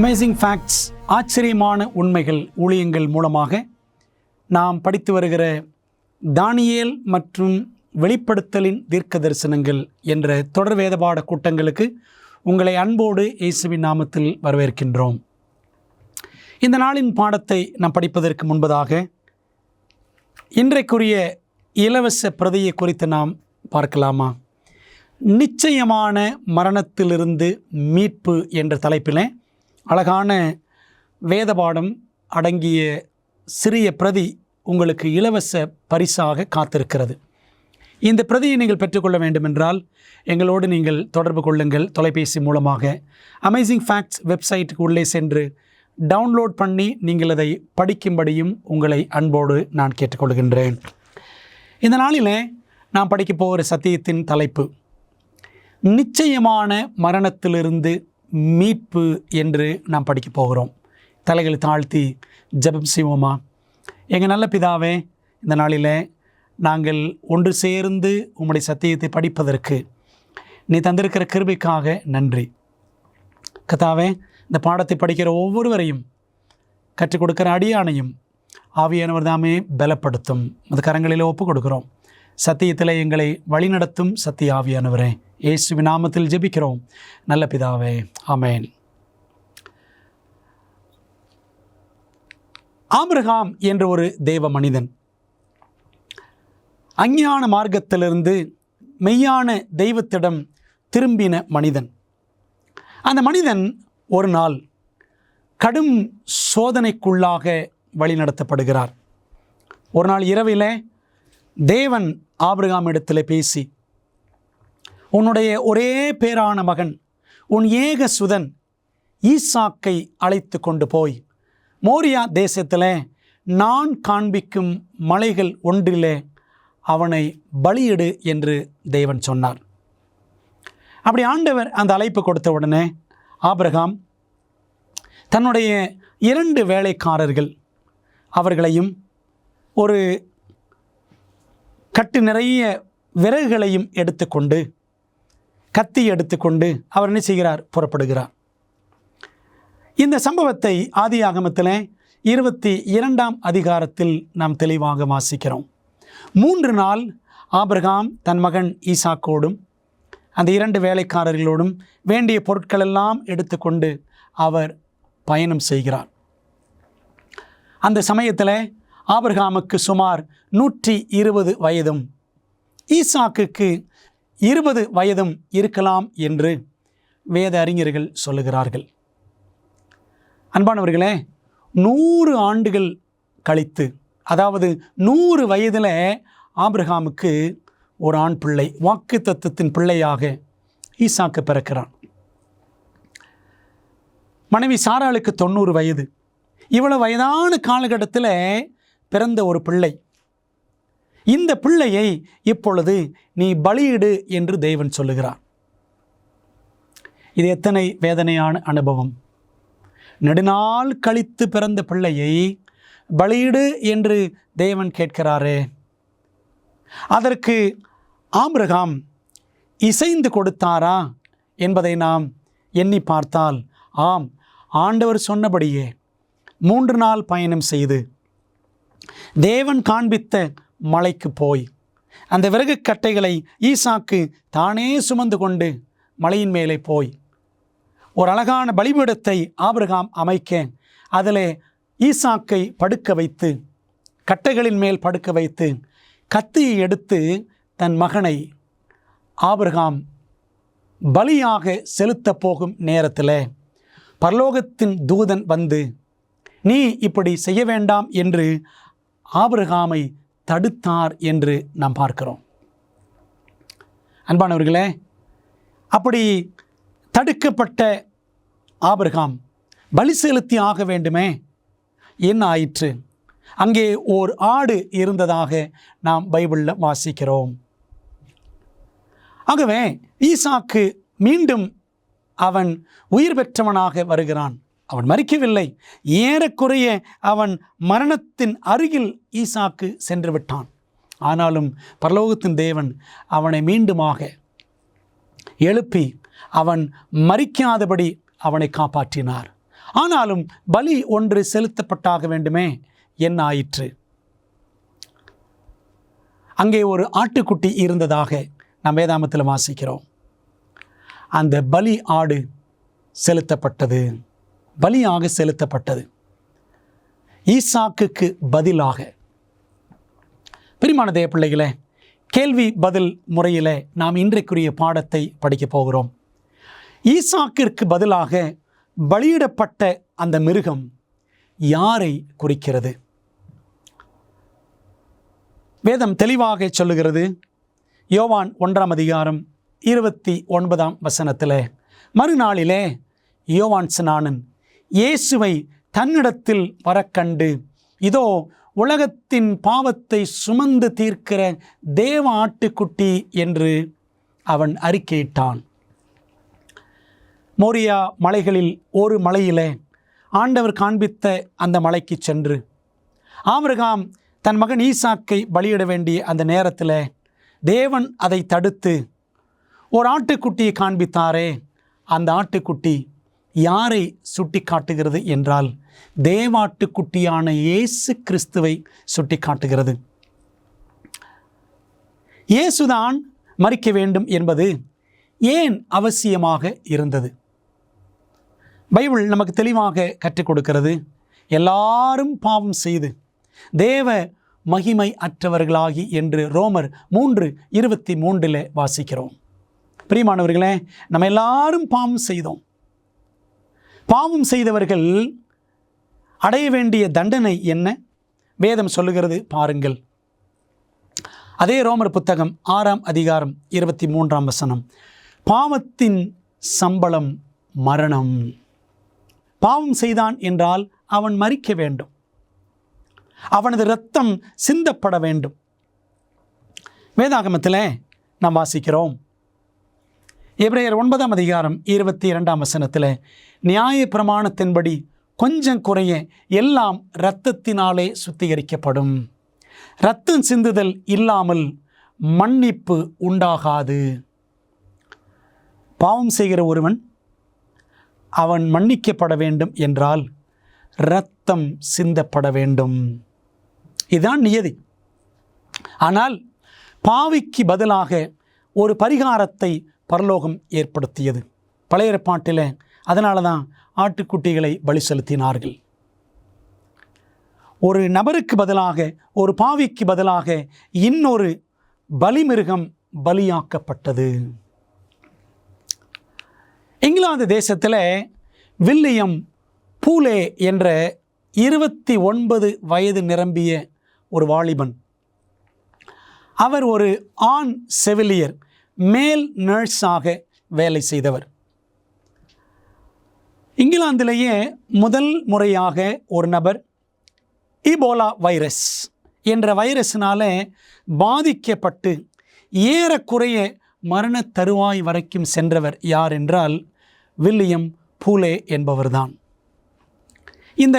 Amazing facts, ஆச்சரியமான உண்மைகள் ஊழியங்கள் மூலமாக நாம் படித்து வருகிற தானியேல் மற்றும் வெளிப்படுத்தலின் தீர்க்க தரிசனங்கள் என்ற தொடர் வேதபாட கூட்டங்களுக்கு உங்களை அன்போடு இயேசுவின் நாமத்தில் வரவேற்கின்றோம். இந்த நாளின் பாடத்தை நாம் படிப்பதற்கு முன்பதாக இன்றைக்குரிய இலவச பிரதியை குறித்து நாம் பார்க்கலாமா? நிச்சயமான மரணத்திலிருந்து மீட்பு என்ற தலைப்பில் அழகான வேதபாடம் அடங்கிய சிறிய பிரதி உங்களுக்கு இலவச பரிசாக காத்திருக்கிறது. இந்த பிரதியை நீங்கள் பெற்றுக்கொள்ள வேண்டுமென்றால் எங்களோடு நீங்கள் தொடர்பு கொள்ளுங்கள். தொலைபேசி மூலமாக அமேசிங் ஃபேக்ட்ஸ் வெப்சைட்டுக்கு உள்ளே சென்று டவுன்லோட் பண்ணி நீங்கள் அதை படிக்கும்படியும் உங்களை அன்போடு நான் கேட்டுக்கொள்கின்றேன். இந்த நாளில் நாம் படிக்க போகிற சத்தியத்தின் தலைப்பு நிச்சயமான மரணத்திலிருந்து மீட்பு என்று நாம் படிக்க போகிறோம். தலைகளை தாழ்த்தி ஜெபம் செய்வோமா? எங்கள் நல்ல பிதாவே, இந்த நாளில் நாங்கள் ஒன்று சேர்ந்து உம்முடைய சத்தியத்தை படிப்பதற்கு நீ தந்திருக்கிற கிருபைக்காக நன்றி. கர்த்தாவே, இந்த பாடத்தை படிக்கிற ஒவ்வொருவரையும் கற்றுக் கொடுக்கிற அடியானையும் ஆவியானவர் தாமே பலப்படுத்தும். அது கரங்களில் ஒப்பு கொடுக்கிறோம். சத்தியத்தில் எங்களை வழிநடத்தும் சத்திய ஆவியானவரே, இயேசுவின் நாமத்தில் ஜெபிக்கிறோம் நல்ல பிதாவே, ஆமென். ஆபிரகாம் என்ற ஒரு தேவ மனிதன் அஞ்ஞான மார்க்கத்திலிருந்து மெய்யான தெய்வத்திடம் திரும்பின மனிதன். அந்த மனிதன் ஒரு நாள் கடும் சோதனைக்குள்ளாக வழிநடத்தப்படுகிறார். ஒரு நாள் இரவிலே தேவன் ஆபிரகாம் இடத்தில் பேசி, உன்னுடைய ஒரே பேரான மகன், உன் ஏக சுதன் ஈசாக்கை அழைத்து கொண்டு போய் மோரியா தேசத்தில் நான் காண்பிக்கும் மலைகள் ஒன்றிலே அவனை பலியிடு என்று தேவன் சொன்னார். அப்படி ஆண்டவர் அந்த அழைப்பு கொடுத்த உடனே ஆபிரகாம் தன்னுடைய 2 வேலைக்காரர்கள் அவர்களையும் ஒரு கட்டு நிறைய விறகுகளையும் எடுத்துக்கொண்டு கத்தி எடுத்துக்கொண்டு அவர் என்ன செய்கிறார்? புறப்படுகிறார். இந்த சம்பவத்தை ஆதியாகமத்தில் 22ஆம் அதிகாரத்தில் நாம் தெளிவாக வாசிக்கிறோம். 3 நாள் ஆபிரகாம் தன் மகன் ஈசாக்கோடும் அந்த 2 வேலைக்காரர்களோடும் வேண்டிய பொருட்களெல்லாம் எடுத்துக்கொண்டு அவர் பயணம் செய்கிறார். அந்த சமயத்தில் ஆபிரகாமுக்கு சுமார் 120 வயதும் ஈசாக்குக்கு 20 வயதும் இருக்கலாம் என்று வேத அறிஞர்கள் சொல்லுகிறார்கள். அன்பானவர்களே, 100 ஆண்டுகள் கழித்து, அதாவது 100 வயதில் ஆபிரகாமுக்கு ஒரு ஆண் பிள்ளை, வாக்குத்தத்தத்தின் பிள்ளையாக ஈசாக்கு பிறக்கிறான். மனைவி சாராளுக்கு 90 வயது. இவ்வளவு வயதான காலகட்டத்தில் பிறந்த ஒரு பிள்ளை. இந்த பிள்ளையை இப்பொழுது நீ பலியிடு என்று தேவன் சொல்லுகிறார். இது எத்தனை வேதனையான அனுபவம்! நெடுநாள் கழித்து பிறந்த பிள்ளையை பலியிடு என்று தேவன் கேட்கிறாரே. அதற்கு ஆபிரகாம் இசைந்து கொடுத்தாரா என்பதை நாம் எண்ணி பார்த்தால், ஆம், ஆண்டவர் சொன்னபடியே 3 நாள் பயணம் செய்து தேவன் காண்பித்த மலைக்கு போய் அந்த விறகு கட்டைகளை ஈசாக்கு தானே சுமந்து கொண்டு மலையின் மேலே போய் ஒரு அழகான பலிபீடத்தை ஆபிரகாம் அமைக்க அதில் ஈசாக்கை படுக்க வைத்து, கட்டைகளின் மேல் படுக்க வைத்து, கத்தியை எடுத்து தன் மகனை ஆபிரகாம் பலியாக செலுத்த போகும் நேரத்தில் பரலோகத்தின் தூதன் வந்து, நீ இப்படி செய்ய வேண்டாம் என்று ஆபிரகாமை தடுத்தார் என்று நாம் பார்க்கிறோம். அன்பானவர்களே, அப்படி தடுக்கப்பட்ட ஆபிரகாம் பலி செலுத்தி ஆக வேண்டுமே. என்ன ஆயிற்று? அங்கே ஓர் ஆடு இருந்ததாக நாம் பைபிளில் வாசிக்கிறோம். ஆகவே ஈசாக்கு மீண்டும் அவன் உயிர் பெற்றவனாக வருகிறான். அவன் மரிக்கவில்லை. ஏறக்குறைய அவன் மரணத்தின் அருகில் ஈசாக்கு சென்று விட்டான். ஆனாலும் பரலோகத்தின் தேவன் அவனை மீண்டுமாக எழுப்பி அவன் மரிக்காதபடி அவனை காப்பாற்றினார். ஆனாலும் பலி ஒன்று செலுத்தப்பட்டாக வேண்டுமே, என்ன ஆயிற்று? அங்கே ஒரு ஆட்டுக்குட்டி இருந்ததாக நாம் வேதாமத்தில் வாசிக்கிறோம். அந்த பலி ஆடு செலுத்தப்பட்டது, பலியாக செலுத்தப்பட்டது ஈசாக்குக்கு பதிலாக. பிரியமான தேவ பிள்ளைகளே, கேள்வி பதில் முறையில் நாம் இன்றைக்குரிய பாடத்தை படிக்கப் போகிறோம். ஈசாக்கிற்கு பதிலாக பலியிடப்பட்ட அந்த மிருகம் யாரை குறிக்கிறது? வேதம் தெளிவாக சொல்லுகிறது. யோவான் 1ஆம் அதிகாரம் 29ஆம் வசனத்தில், மறுநாளிலே யோவான் ஸ்நானன் இயேசுவை தன்னிடத்தில் வரக்கண்டு, இதோ உலகத்தின் பாவத்தை சுமந்து தீர்க்கிற தேவ ஆட்டுக்குட்டி என்று அவன் அறிக்கையிட்டான். மோரியா மலைகளில் ஒரு மலையிலே ஆண்டவர் காண்பித்த அந்த மலைக்கு சென்று ஆபிரகாம் தன் மகன் ஈசாக்கை பலியிட வேண்டிய அந்த நேரத்தில் தேவன் அதை தடுத்து ஒரு ஆட்டுக்குட்டியை காண்பித்தாரே, அந்த ஆட்டுக்குட்டி யாரை சுட்டி காட்டுகிறது என்றால் தேவாட்டுக்குட்டியான இயேசு கிறிஸ்துவை சுட்டி காட்டுகிறது. இயேசுதான் மரிக்க வேண்டும் என்பது ஏன் அவசியமாக இருந்தது? பைபிள் நமக்கு தெளிவாக கற்றுக் கொடுக்கிறது. எல்லாரும் பாவம் செய்து தேவ மகிமை அற்றவர்களாகி என்று ரோமர் 3:23 வாசிக்கிறோம். பிரியமானவர்களே, நம்ம எல்லாரும் பாவம் செய்தோம். பாவம் செய்தவர்கள் அடைய வேண்டிய தண்டனை என்ன? வேதம் சொல்லுகிறது பாருங்கள். அதே ரோமர் புத்தகம் 6ஆம் அதிகாரம் 23ஆம் வசனம், பாவத்தின் சம்பளம் மரணம். பாவம் செய்தான் என்றால் அவன் மரிக்க வேண்டும், அவனது இரத்தம் சிந்தப்பட வேண்டும். வேதாகமத்தில் நாம் வாசிக்கிறோம். எபிரேயர் 9ஆம் அதிகாரம் 22ஆம் வசனத்தில், நியாய பிரமாணத்தின்படி கொஞ்சம் குறைய எல்லாம் இரத்தத்தினாலே சுத்திகரிக்கப்படும், இரத்தம் சிந்துதல் இல்லாமல் மன்னிப்பு உண்டாகாது. பாவம் செய்கிற ஒருவன் அவன் மன்னிக்கப்பட வேண்டும் என்றால் இரத்தம் சிந்தப்பட வேண்டும். இதுதான் நியதி. ஆனால் பாவிக்கு பதிலாக ஒரு பரிகாரத்தை பரலோகம் ஏற்படுத்தியது பழைய ஏற்பாட்டில். அதனால தான் ஆட்டுக்குட்டிகளை பலி செலுத்தினார்கள். ஒரு நபருக்கு பதிலாக, ஒரு பாவிக்கு பதிலாக இன்னொரு பலிமிருகம் பலியாக்கப்பட்டது. இங்கிலாந்து தேசத்தில் வில்லியம் பூலே என்ற 29 வயது நிரம்பிய ஒரு வாலிபன், அவர் ஒரு ஆண் செவிலியர், மேல் நர்ஸாக வேலை செய்தவர். இங்கிலாந்திலேயே முதல் முறையாக ஒரு நபர் ஈபோலா வைரஸ் என்ற வைரஸினால பாதிக்கப்பட்டு ஏறக்குறைய மரண தருவாய் வரைக்கும் சென்றவர் யார் என்றால் வில்லியம் பூலே என்பவர்தான். இந்த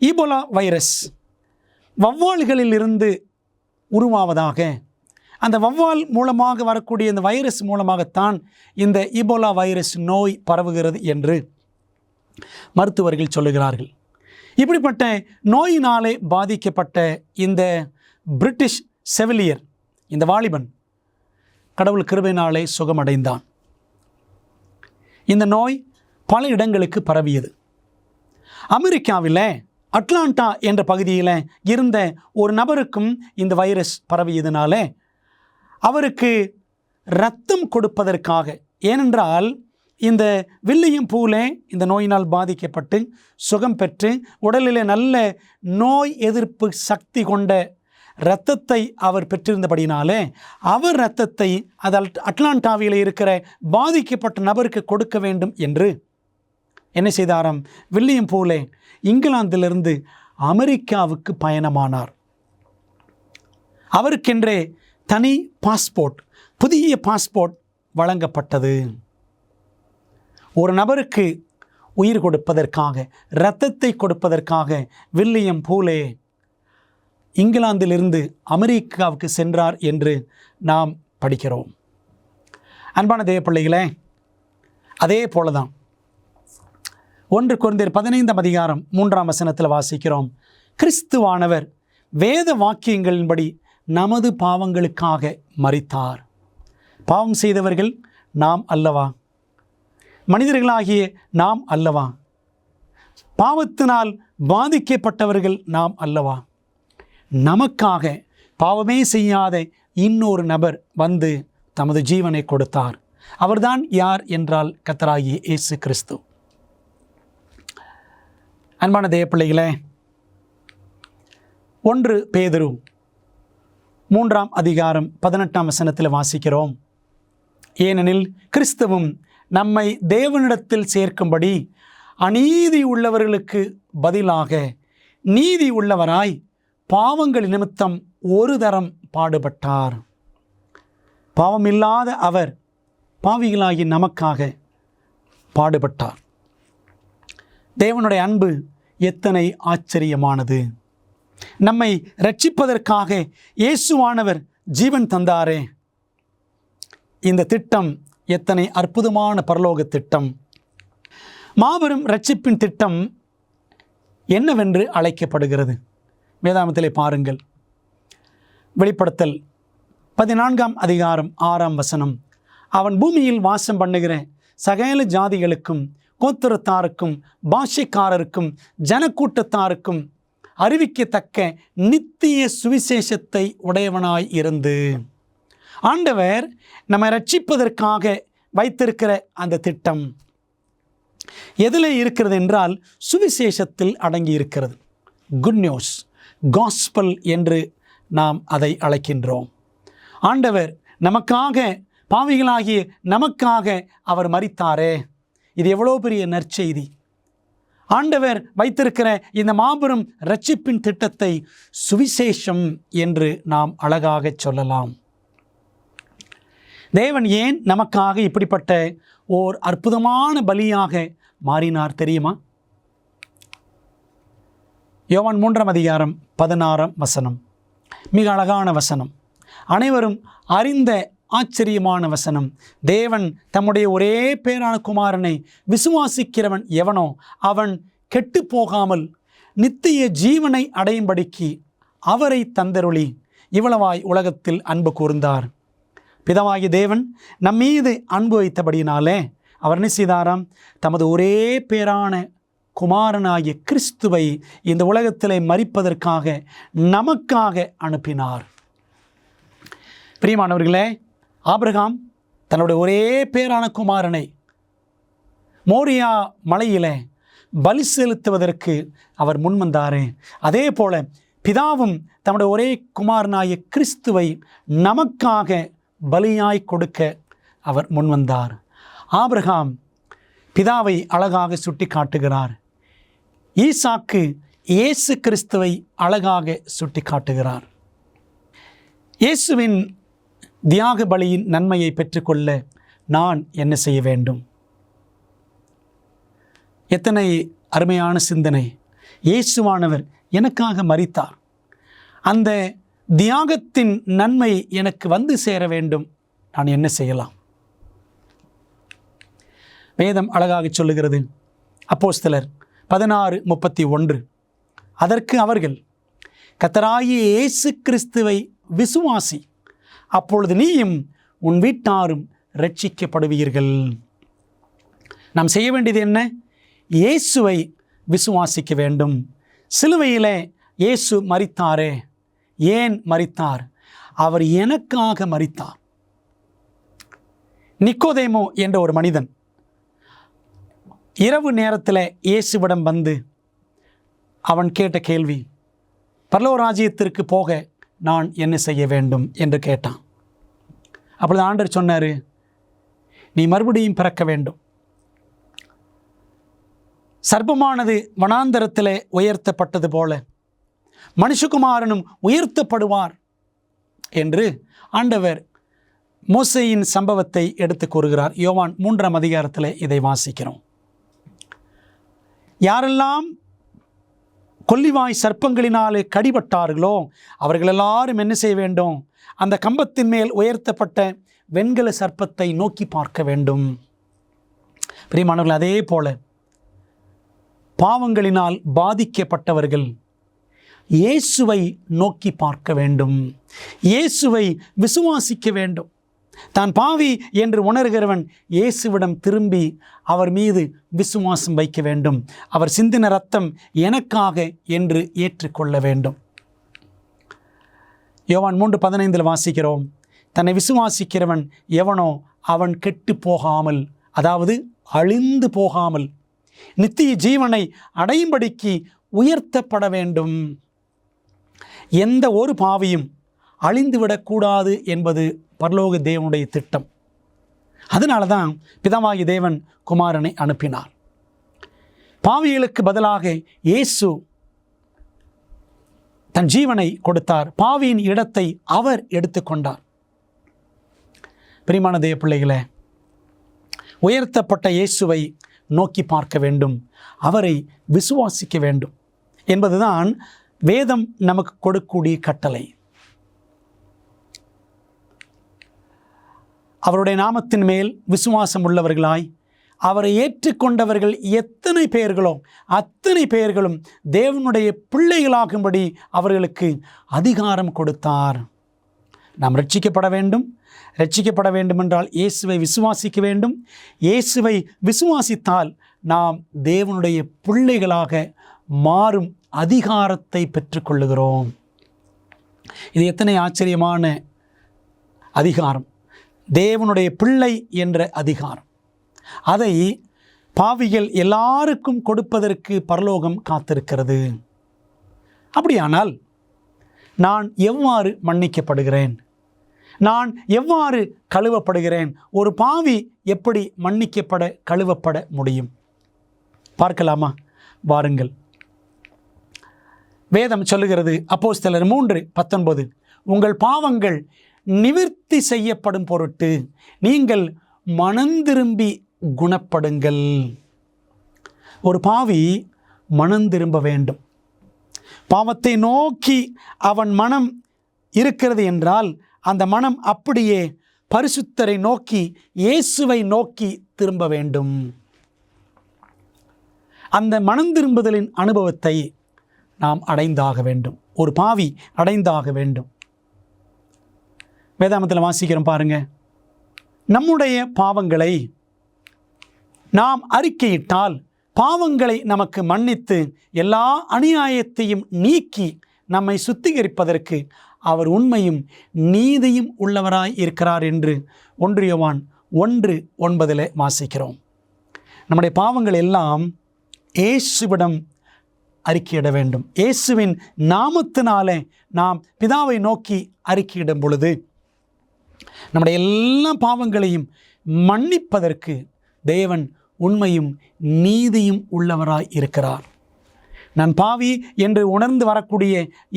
ஈபோலா வைரஸ் வௌவால்களில் இருந்து உருவாவதாக, அந்த வௌவால் மூலமாக வரக்கூடிய இந்த வைரஸ் மூலமாகத்தான் இந்த ஈபோலா வைரஸ் நோய் பரவுகிறது என்று மருத்துவர்கள் சொல்லுகிறார்கள். இப்படிப்பட்ட நோயினாலே பாதிக்கப்பட்ட இந்த பிரிட்டிஷ் செவிலியர், இந்த வாலிபன் கடவுள் கிருபையினாலே சுகமடைந்தான். இந்த நோய் பல இடங்களுக்கு பரவியது. அமெரிக்காவில் அட்லாண்டா என்ற பகுதியில் இருந்த ஒரு நபருக்கும் இந்த வைரஸ் பரவியதுனால அவருக்கு இரத்தம் கொடுப்பதற்காக, ஏனென்றால் இந்த வில்லியம் பூலே இந்த நோயினால் பாதிக்கப்பட்டு சுகம் பெற்று உடலில் நல்ல நோய் எதிர்ப்பு சக்தி கொண்ட இரத்தத்தை அவர் பெற்றிருந்தபடினாலே அவர் இரத்தத்தை அட்லாண்டாவில் இருக்கிற பாதிக்கப்பட்ட நபருக்கு கொடுக்க வேண்டும் என்று என்ன செய்தாராம்? வில்லியம் பூலே இங்கிலாந்திலிருந்து அமெரிக்காவுக்கு பயணமானார். அவருக்கென்றே தனி பாஸ்போர்ட், புதிய பாஸ்போர்ட் வழங்கப்பட்டது. ஒரு நபருக்கு உயிர் கொடுப்பதற்காக, இரத்தத்தை கொடுப்பதற்காக வில்லியம் பூலே இங்கிலாந்திலிருந்து அமெரிக்காவுக்கு சென்றார் என்று நாம் படிக்கிறோம். அன்பான தேவ பிள்ளைகளே, அதே போலதான் 1 கொரிந்தியர் 15:3 வாசிக்கிறோம், கிறிஸ்துவானவர் வேத வாக்கியங்களின்படி நமது பாவங்களுக்காக மரித்தார். பாவம் செய்தவர்கள் நாம் அல்லவா? மனிதர்களாகிய நாம் அல்லவா? பாவத்தினால் பாதிக்கப்பட்டவர்கள் நாம் அல்லவா? நமக்காக பாவமே செய்யாத இன்னொரு நபர் வந்து தமது ஜீவனை கொடுத்தார். அவர்தான் யார் என்றால் கர்த்தராகிய இயேசு கிறிஸ்து. அன்பான தேவப்பிள்ளைகளே, 1 பேதுரு 3:18 வாசிக்கிறோம், ஏனெனில் கிறிஸ்துவும் நம்மை தேவனிடத்தில் சேர்க்கும்படி அநீதி உள்ளவர்களுக்கு பதிலாக நீதி உள்ளவராய் பாவங்கள் நிமித்தம் ஒரு தரம் பாடுபட்டார். பாவமில்லாத அவர் பாவிகளாகி நமக்காக பாடுபட்டார். தேவனுடைய அன்பு எத்தனை ஆச்சரியமானது! நம்மை ரட்சிப்பதற்காக இயேசுவானவர் ஜீவன் தந்தாரே, இந்த திட்டம் எத்தனை அற்புதமான பரலோக திட்டம்! மாபெரும் ரட்சிப்பின் திட்டம் என்னவென்று அழைக்கப்படுகிறது? வேதாகமத்திலே பாருங்கள். வெளிப்படுத்தல் 14:6 அவன் பூமியில் வாசம் பண்ணுகிற சகல ஜாதிகளுக்கும், கோத்திரத்தாருக்கும், பாஷைக்காரருக்கும், ஜனக்கூட்டத்தாருக்கும் அறிவிக்கத்தக்க நித்திய சுவிசேஷத்தை உடையவனாய் இருந்து, ஆண்டவர் நம்மை ரட்சிப்பதற்காக வைத்திருக்கிற அந்த திட்டம் எதில் இருக்கிறது என்றால் சுவிசேஷத்தில் அடங்கி இருக்கிறது. குட் நியூஸ், காஸ்பல் என்று நாம் அதை அழைக்கின்றோம். ஆண்டவர் நமக்காக, பாவிகளாகிய நமக்காக அவர் மரித்தாரே, இது எவ்வளோ பெரிய நற்செய்தி! ஆண்டவர் வைத்திருக்கிற இந்த மாபெரும் இரட்சிப்பின் திட்டத்தை சுவிசேஷம் என்று நாம் அழகாக சொல்லலாம். தேவன் ஏன் நமக்காக இப்படிப்பட்ட ஓர் அற்புதமான பலியாக மாறினார் தெரியுமா? யோவான் 3:16 மிக அழகான வசனம், அனைவரும் அறிந்த ஆச்சரியமான வசனம். தேவன் தம்முடைய ஒரே பேரான குமாரனை விசுவாசிக்கிறவன் எவனோ அவன் கெட்டு போகாமல் நித்திய ஜீவனை அடையும்படிக்கு அவரை தந்தருளி இவ்வளவாய் உலகத்தில் அன்பு கூர்ந்தார். பிதாவாகிய தேவன் நம்மீது அன்பு வைத்தபடியினாலே அவர் என்ன செய்தாராம்? தமது ஒரே பேரான குமாரனாகிய கிறிஸ்துவை இந்த உலகத்திலே மரிப்பதற்காக நமக்காக அனுப்பினார். பிரியமானவர்களே, ஆபிரகாம் தன்னுடைய ஒரே பேரான குமாரனை மோரியா மலையிலே பலி செலுத்துவதற்கு அவர் முன்வந்தாரே, அதே போல பிதாவும் தம்முடைய ஒரே குமாரனாகிய கிறிஸ்துவை நமக்காக பலியாய் கொடுக்க அவர் முன்வந்தார். ஆபிரகாம் பிதாவை அழகாக சுட்டி காட்டுகிறார். ஈசாக்கு இயேசு கிறிஸ்துவை அழகாக சுட்டி காட்டுகிறார். இயேசுவின் தியாக பலியின் நன்மையை பெற்றுக்கொள்ள நான் என்ன செய்ய வேண்டும்? எத்தனை அருமையான சிந்தனை! இயேசுவானவர் எனக்காக மரித்தார். அந்த தியாகத்தின் நன்மை எனக்கு வந்து சேர வேண்டும். நான் என்ன செய்யலாம்? வேதம் அழகாக சொல்லுகிறது. அப்போஸ்தலர் 16:31 அதற்கு அவர்கள், கர்த்தராகிய இயேசு கிறிஸ்துவை விசுவாசி, அப்பொழுது நீயும் உன் வீட்டாரும் ரட்சிக்கப்படுவீர்கள். நாம் செய்ய வேண்டியது என்ன? இயேசுவை விசுவாசிக்க வேண்டும். சிலுவையிலே இயேசு மரித்தாரே, ஏன் மரித்தார்? அவர் எனக்காக மரித்தார். நிக்கோதேமு என்ற ஒரு மனிதன் இரவு நேரத்தில் இயேசுவிடம் வந்து அவன் கேட்ட கேள்வி, பரலோக ராஜ்யத்திற்கு போக நான் என்ன செய்ய வேண்டும் என்று கேட்டான். அப்பொழுது ஆண்டவர் சொன்னார், நீ மறுபடியும் பிறக்க வேண்டும். சர்ப்பமானது வனாந்தரத்தில் உயர்த்தப்பட்டது போல மனுஷகுமாரனும் உயர்த்தப்படுவார் என்று ஆண்டவர் மோசேயின் சம்பவத்தை எடுத்து கூறுகிறார். யோவான் 3 இதை வாசிக்கிறோம். யாரெல்லாம் கொல்லிவாய் சர்ப்பங்களினாலே கடிபட்டார்களோ அவர்கள் எல்லாரும் என்ன செய்ய வேண்டும்? அந்த கம்பத்தின் மேல் உயர்த்தப்பட்ட வெண்கல சர்ப்பத்தை நோக்கி பார்க்க வேண்டும். பிரியமானவர்கள், அதே போல பாவங்களினால் பாதிக்கப்பட்டவர்கள் இயேசுவை நோக்கி பார்க்க வேண்டும், இயேசுவை விசுவாசிக்க வேண்டும். தான் பாவி என்று உணர்கிறவன் இயேசுவிடம் திரும்பி அவர் மீது விசுவாசம் வைக்க வேண்டும். அவர் சிந்தின இரத்தம் எனக்காக என்று ஏற்றுக்கொள்ள வேண்டும். யோவான் 3:15 வாசிக்கிறோம், தன்னை விசுவாசிக்கிறவன் எவனோ அவன் கெட்டு போகாமல், அதாவது அழிந்து போகாமல் நித்திய ஜீவனை அடையும்படிக்கு உயர்த்தப்பட வேண்டும். எந்த ஒரு பாவியும் அழிந்துவிடக்கூடாது என்பது பரலோக தேவனுடைய திட்டம். அதனால தான் பிதாவாகிய தேவன் குமாரனை அனுப்பினார். பாவிகளுக்கு பதிலாக இயேசு தன் ஜீவனை கொடுத்தார். பாவியின் இடத்தை அவர் எடுத்துக்கொண்டார். பிரியமான தேவ பிள்ளைகளே, உயர்த்தப்பட்ட இயேசுவை நோக்கி பார்க்க வேண்டும், அவரை விசுவாசிக்க வேண்டும் என்பதுதான் வேதம் நமக்கு கொடுக்கக்கூடிய கட்டளை. அவருடைய நாமத்தின் மேல் விசுவாசம் உள்ளவர்களாய் அவரை ஏற்றுக்கொண்டவர்கள் எத்தனை பேர்களோ அத்தனை பேர்களும் தேவனுடைய பிள்ளைகளாகும்படி அவர்களுக்கு அதிகாரம் கொடுத்தார். நாம் ரட்சிக்கப்பட வேண்டும். ரட்சிக்கப்பட வேண்டுமென்றால் இயேசுவை விசுவாசிக்க வேண்டும். இயேசுவை விசுவாசித்தால் நாம் தேவனுடைய பிள்ளைகளாக மாறும் அதிகாரத்தை பெற்றுக்கொள்ளுகிறோம். இது எத்தனை ஆச்சரியமான அதிகாரம்! தேவனுடைய பிள்ளை என்ற அதிகாரம். அதை பாவிகள் எல்லாருக்கும் கொடுப்பதற்கு பரலோகம் காத்திருக்கிறது. அப்படியானால் நான் எவ்வாறு மன்னிக்கப்படுகிறேன்? நான் எவ்வாறு கழுவப்படுகிறேன்? ஒரு பாவி எப்படி மன்னிக்கப்பட கழுவப்பட முடியும்? பார்க்கலாமா? வாருங்கள். வேதம் சொல்லுகிறது, அப்போஸ்தலர் 3:19, உங்கள் பாவங்கள் நிவிர்த்தி செய்யப்படும் பொருட்டு நீங்கள் மனந்திரும்பி குணப்படுங்கள். ஒரு பாவி மனந்திரும்ப வேண்டும். பாவத்தை நோக்கி அவன் மனம் இருக்கிறது என்றால் அந்த மனம் அப்படியே பரிசுத்தரை நோக்கி, இயேசுவை நோக்கி திரும்ப வேண்டும். அந்த மனம் திரும்புதலின் அனுபவத்தை நாம் அடைந்தாக வேண்டும். ஒரு பாவி அடைந்தாக வேண்டும். வேதாமத்தில் வாசிக்கிறோம் பாருங்க, நம்முடைய பாவங்களை நாம் அறிக்கையிட்டால் பாவங்களை நமக்கு மன்னித்து எல்லா அநியாயத்தையும் நீக்கி நம்மை சுத்திகரிப்பதற்கு அவர் உண்மையும் நீதியும் உள்ளவராய் இருக்கிறார் என்று 1 யோவான் 1:9 வாசிக்கிறோம். நம்முடைய பாவங்கள் எல்லாம் இயேசுவிடம் அறிக்கையிட வேண்டும். இயேசுவின் நாமத்தினாலே நாம் பிதாவை நோக்கி அறிக்கையிடும் பொழுது நம்முடைய எல்லா பாவங்களையும் மன்னிப்பதற்கு தேவன் உண்மையும் நீதியும் உள்ளவராய் இருக்கிறார். நான் பாவி என்று உணர்ந்து வரக்கூடிய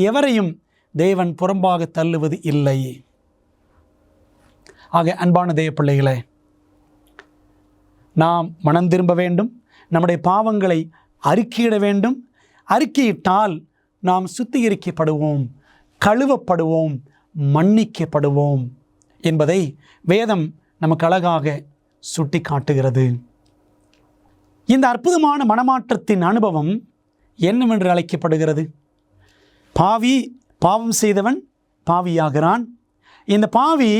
எவரையும் தேவன் புறம்பாக தள்ளுவது இல்லை. ஆக அன்பான தேவ பிள்ளைகளே, நாம் மனம் திரும்ப வேண்டும். நம்முடைய பாவங்களை அறிக்கையிட வேண்டும். அறிக்கையிட்டால் நாம் சுத்திகரிக்கப்படுவோம், கழுவப்படுவோம், மன்னிக்கப்படுவோம் என்பதை வேதம் நமக்கு அழகாக சுட்டி காட்டுகிறது. இந்த அற்புதமான மனமாற்றத்தின் அனுபவம் என்னவென்று அழைக்கப்படுகிறது? பாவம் செய்தவன் பாவியாகிறான். இந்த பாவி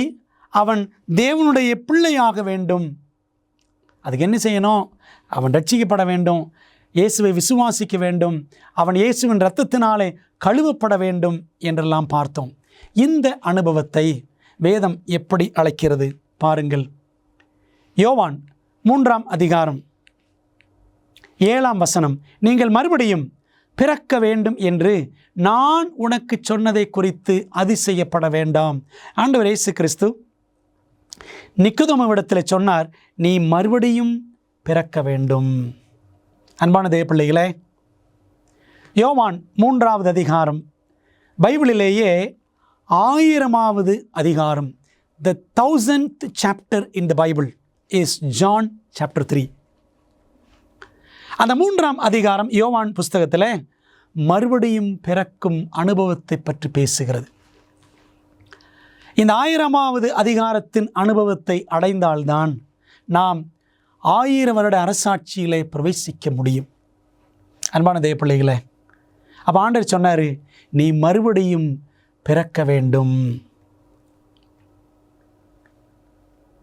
அவன் தேவனுடைய பிள்ளையாக வேண்டும். அதுக்கு என்ன செய்யணும்? அவன் ரட்சிக்கப்பட வேண்டும், இயேசுவை விசுவாசிக்க வேண்டும், அவன் இயேசுவின் இரத்தத்தினாலே கழுவப்பட வேண்டும் என்றெல்லாம் பார்த்தோம். இந்த அனுபவத்தை வேதம் எப்படி அழைக்கிறது பாருங்கள். யோவான் 3:7 நீங்கள் மறுபடியும் பிறக்க வேண்டும் என்று நான் உனக்கு சொன்னதை குறித்து அதிசயப்பட வேண்டாம். ஆண்டவர் இயேசு கிறிஸ்து நிக்கோதேமுவிடத்தில் சொன்னார், நீ மறுபடியும் பிறக்க வேண்டும். அன்பான தேவ பிள்ளைகளே, யோவான் 3 பைபிளிலேயே 1000வது அதிகாரம். The 1000th chapter in the Bible is John chapter 3. அந்த 3 யோவான் புஸ்தகத்தில் மறுபடியும் பிறக்கும் அனுபவத்தை பற்றி பேசுகிறது. இந்த 1000வது அதிகாரத்தின் அனுபவத்தை அடைந்தால்தான் நாம் 1000 வருட அரசாட்சியிலே பிரவேசிக்க முடியும். அன்பான தேவ பிள்ளைகளே, அப்போ ஆண்டவர் சொன்னார், நீ மறுபடியும் பிறக்க வேண்டும்.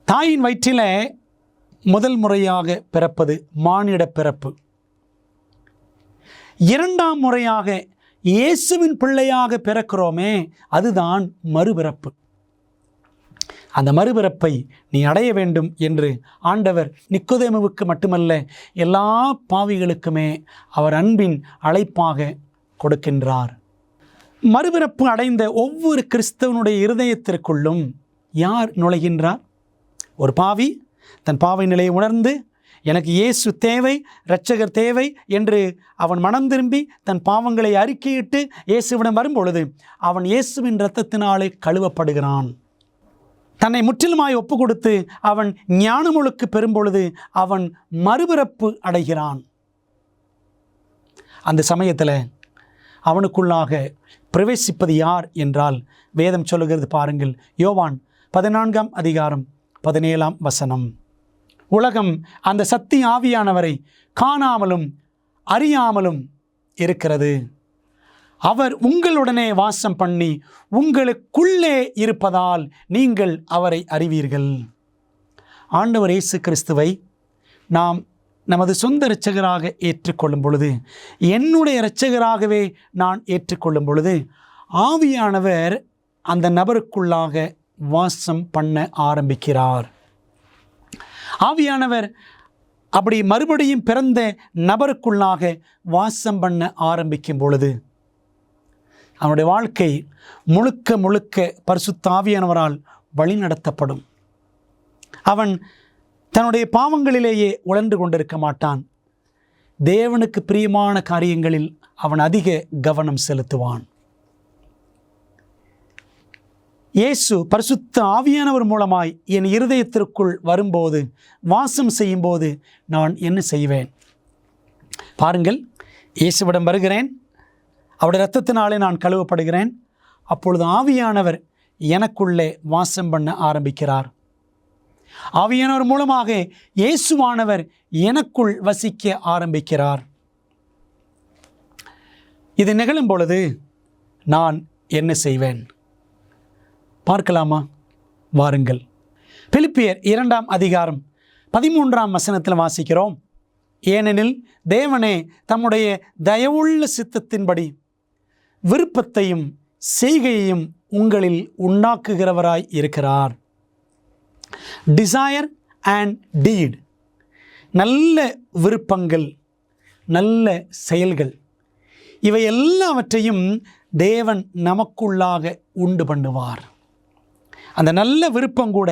தாயின் வயிற்றில் முதல் முறையாக பிறப்பது மானிட பிறப்பு. இரண்டாம் முறையாக இயேசுவின் பிள்ளையாக பிறக்கிறோமே, அதுதான் மறுபிறப்பு. அந்த மறுபிறப்பை நீ அடைய வேண்டும் என்று ஆண்டவர் நிக்கோதேமுவுக்கு மட்டுமல்ல, எல்லா பாவிகளுக்குமே அவர் அன்பின் அழைப்பாக கொடுக்கின்றார். மறுபிறப்பு அடைந்த ஒவ்வொரு கிறிஸ்தவனுடைய இருதயத்திற்குள்ளும் யார் நுழைகின்றார்? ஒரு பாவி தன் பாவை நிலையை உணர்ந்து, எனக்கு இயேசு தேவை, இரட்சகர் தேவை என்று அவன் மனம் திரும்பி தன் பாவங்களை அறிக்கையிட்டு இயேசுவிடம் வரும்பொழுது அவன் இயேசுவின் இரத்தத்தினாலே கழுவப்படுகிறான். தன்னை முற்றிலுமாய் ஒப்பு கொடுத்து அவன் ஞானமுழுக்கு பெறும்பொழுது அவன் மறுபிறப்பு அடைகிறான். அந்த சமயத்தில் அவனுக்குள்ளாக பிரவேசிப்பது யார் என்றால், வேதம் சொல்லுகிறது பாருங்கள். யோவான் 14ஆம் அதிகாரம் 17ஆம் வசனம். உலகம் அந்த சத்திய ஆவியானவரை காணாமலும் அறியாமலும் இருக்கிறது. அவர் உங்களுடனே வாசம் பண்ணி உங்களுக்குள்ளே இருப்பதால் நீங்கள் அவரை அறிவீர்கள். ஆண்டவர் இயேசு கிறிஸ்துவை நாம் நமது சொந்த இரட்சகராக ஏற்றுக்கொள்ளும் பொழுது, என்னுடைய இரட்சகராகவே நான் ஏற்றுக்கொள்ளும் பொழுது, ஆவியானவர் அந்த நபருக்குள்ளாக வாசம் பண்ண ஆரம்பிக்கிறார். ஆவியானவர் அப்படி மறுபடியும் பிறந்த நபருக்குள்ளாக வாசம் பண்ண ஆரம்பிக்கும் பொழுது அவனுடைய வாழ்க்கை முழுக்க முழுக்க பரிசுத்த ஆவியானவரால் வழிநடத்தப்படும். அவன் தன்னுடைய பாவங்களிலேயே உழன்று கொண்டிருக்க மாட்டான். தேவனுக்கு பிரியமான காரியங்களில் அவன் அதிக கவனம் செலுத்துவான். இயேசு பரிசுத்த ஆவியானவர் மூலமாய் என் இருதயத்திற்குள் வரும்போது, வாசம் செய்யும்போது நான் என்ன செய்வேன்? பாருங்கள், இயேசுவிடம் வருகிறேன், அவருடைய இரத்தத்தினாலே நான் கழுவப்படுகிறேன். அப்பொழுது ஆவியானவர் எனக்குள்ளே வாசம் பண்ண ஆரம்பிக்கிறார். ஆவியானவர் மூலமாக இயேசுவானவர் எனக்குள் வசிக்க ஆரம்பிக்கிறார். இது நிகழும் பொழுது நான் என்ன செய்வேன் பார்க்கலாமா? வாருங்கள். பிலிப்பியர் 2ஆம் அதிகாரம் 13ஆம் வசனத்தில் வாசிக்கிறோம். ஏனெனில் தேவனே தம்முடைய தயவுள்ள சித்தத்தின்படி விருப்பத்தையும் செய்கையையும் உங்களில் உண்டாக்குகிறவராய் இருக்கிறார். டிசையர் அண்ட் டீட், நல்ல விருப்பங்கள், நல்ல செயல்கள், இவை எல்லாவற்றையும் தேவன் நமக்குள்ளாக உண்டு பண்ணுவார். அந்த நல்ல விருப்பம் கூட,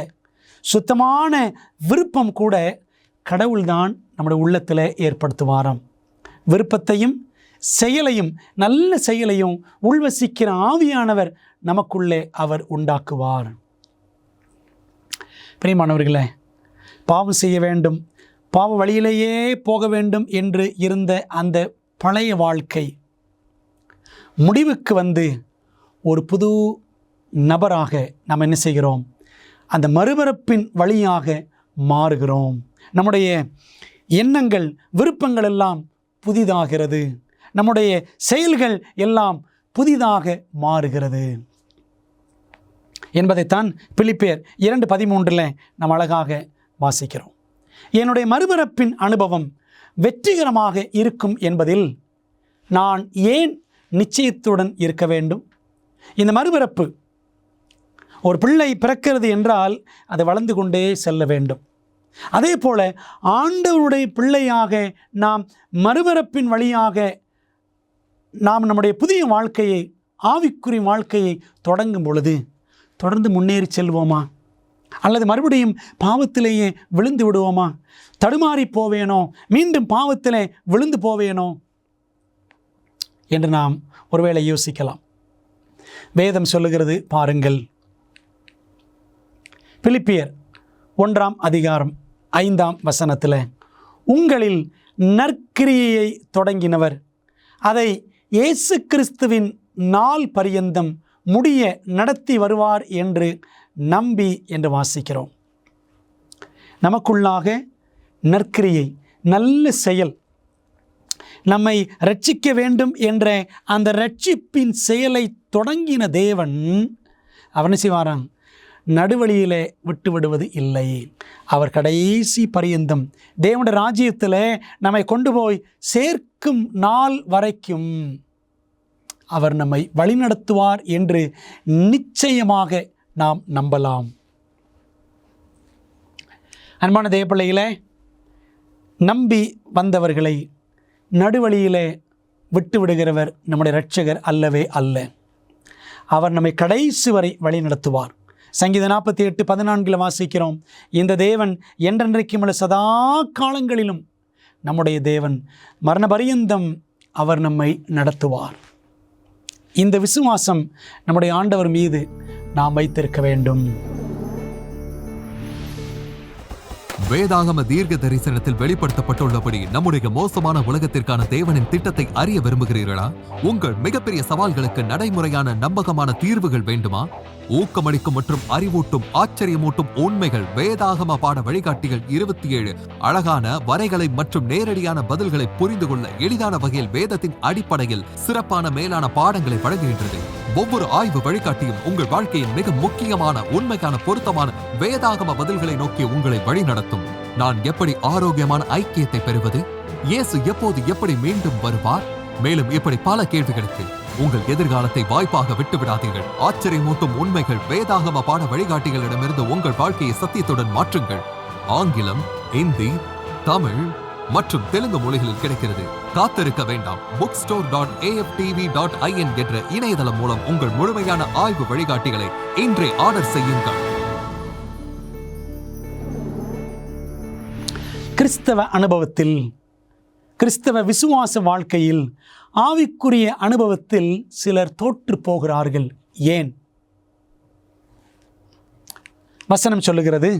சுத்தமான விருப்பம் கூட கடவுள்தான் நம்முடைய உள்ளத்தில் ஏற்படுத்துவாராம். விருப்பத்தையும் செயலையும், நல்ல செயலையும் உள்வசிக்கிற ஆவியானவர் நமக்குள்ளே அவர் உண்டாக்குவார். பிரியமானவர்களே, பாவம் செய்ய வேண்டும், பாவ வழியிலேயே போக வேண்டும் என்று இருந்த அந்த பழைய வாழ்க்கை முடிவுக்கு வந்து ஒரு புது நபராக நாம் என்ன செய்கிறோம்? அந்த மறுபிறப்பின் வழியாக மாறுகிறோம். நம்முடைய எண்ணங்கள், விருப்பங்கள் எல்லாம் புதிதாகிறது. நம்முடைய செயல்கள் எல்லாம் புதிதாக மாறுகிறது என்பதைத்தான் பிலிப்பியர் 2:13 நாம் அழகாக வாசிக்கிறோம். என்னுடைய மறுபிறப்பின் அனுபவம் வெற்றிகரமாக இருக்கும் என்பதில் நான் ஏன் நிச்சயத்துடன் இருக்க வேண்டும்? இந்த மறுபிறப்பு, ஒரு பிள்ளை பிறக்கிறது என்றால் அது வளர்ந்து கொண்டே செல்ல வேண்டும். அதே போல ஆண்டவருடைய பிள்ளையாக நாம் மறுபிறப்பின் வழியாக நாம் நம்முடைய புதிய வாழ்க்கையை, ஆவிக்குரிய வாழ்க்கையை தொடங்கும் பொழுது தொடர்ந்து முன்னேறி செல்வோமா? அல்லது மறுபடியும் பாவத்திலேயே விழுந்து விடுவோமா? தடுமாறி போவேனோ, மீண்டும் பாவத்திலே விழுந்து போவேனோ என்று நாம் ஒருவேளை யோசிக்கலாம். வேதம் சொல்லுகிறது பாருங்கள். பிலிப்பியர் 1ஆம் அதிகாரம் 5ஆம் வசனத்தில், உங்களில் நற்கிரியையை தொடங்கினவர் அதை இயேசு கிறிஸ்துவின் நாள் பரியந்தம் முடிய நடத்தி வருவார் என்று நம்பி என்று வாசிக்கிறோம். நமக்குள்ளாக நற்கிரியை, நல்ல செயல், நம்மை ரட்சிக்க வேண்டும் என்ற அந்த ரட்சிப்பின் செயலை தொடங்கின தேவன் அவனை செய்வாராம், நடுவழியிலே விட்டு விடுவது இல்லை. அவர் கடைசி பரியந்தம் தேவனுடைய ராஜ்யத்தில் நம்மை கொண்டு போய் சேர்க்கும் நாள் வரைக்கும் அவர் நம்மை வழிநடத்துவார் என்று நிச்சயமாக நாம் நம்பலாம். அன்பான தேவப்பிள்ளைகளே, நம்பி வந்தவர்களை நடுவழியிலே விட்டு விடுகிறவர் நம்முடைய இரட்சகர் அல்லவே அல்ல. அவர் நம்மை கடைசி வரை வழி நடத்துவார். சங்கீதம் 48:14 வாசிக்கிறோம், இந்த தேவன் என்றென்றைக்கும் உள்ள சதா காலங்களிலும் நம்முடைய தேவன், மரண பரியந்தம் அவர் நம்மை நடத்துவார். இந்த விசுவாசம் நம்முடைய ஆண்டவர் மீது நாம் வைத்திருக்க வேண்டும். வேதாகம தீர்க்க தரிசனத்தில் வெளிப்படுத்தப்பட்டுள்ளபடி நம்முடைய மோசமான உலகத்திற்கான தேவனின் திட்டத்தை அறிய விரும்புகிறீர்களா? உங்கள் மிகப்பெரிய சவால்களுக்கு நடைமுறையான நம்பகமான தீர்வுகள் வேண்டுமா? ஊக்கமளிக்கும் மற்றும் அறிவூட்டும் ஆச்சரியமூட்டும் உண்மைகள் வேதாகம பாட வழிகாட்டிகள் 27 அழகான வரைகளை மற்றும் நேரடியான பதில்களை புரிந்து கொள்ள எளிதான வகையில் வேதத்தின் அடிப்படையில் சிறப்பான மேலான பாடங்களை வழங்குகின்றது. ஒவ்வொரு ஆய்வு வழிகாட்டியும் உங்கள் வாழ்க்கையின் மிக முக்கியமான உண்மைக்கான பொருத்தமான வேதாகம பதில்களை நோக்கி உங்களை வழிநடத்தும். நான் எப்படி ஆரோக்கியமான ஐக்கியத்தை பெறுவது? இயேசு எப்போது எப்படி மீண்டும் வருவார்? மேலும் இப்படி பல கேள்விகளுக்கு உங்கள் எதிர்காலத்தை வாய்ப்பாக விட்டுவிடாதீர்கள். ஆச்சரியமூட்டும் உண்மைகள் வேதாகம பாட வழிகாட்டிகளிடமிருந்து உங்கள் வாழ்க்கையை சத்தியத்துடன் மாற்றுங்கள். ஆங்கிலம், இந்தி, தமிழ் மற்றும் தெலுங்கு மொழிகளில் கிடைக்கிறது. காத்திருக்க வேண்டாம். bookstore.aftv.in என்ற இணையதளம் மூலம் உங்கள் முழுமையான ஆய்வு வழிகாட்டிகளை இன்றே ஆர்டர் செய்யுங்கள். கிறிஸ்தவ அனுபவத்தில், கிறிஸ்தவ விசுவாச வாழ்க்கையில், ஆவிக்குரிய அனுபவத்தில் சிலர் தோற்று போகிறார்கள். ஏன்? வசனம் சொல்லுகிறது,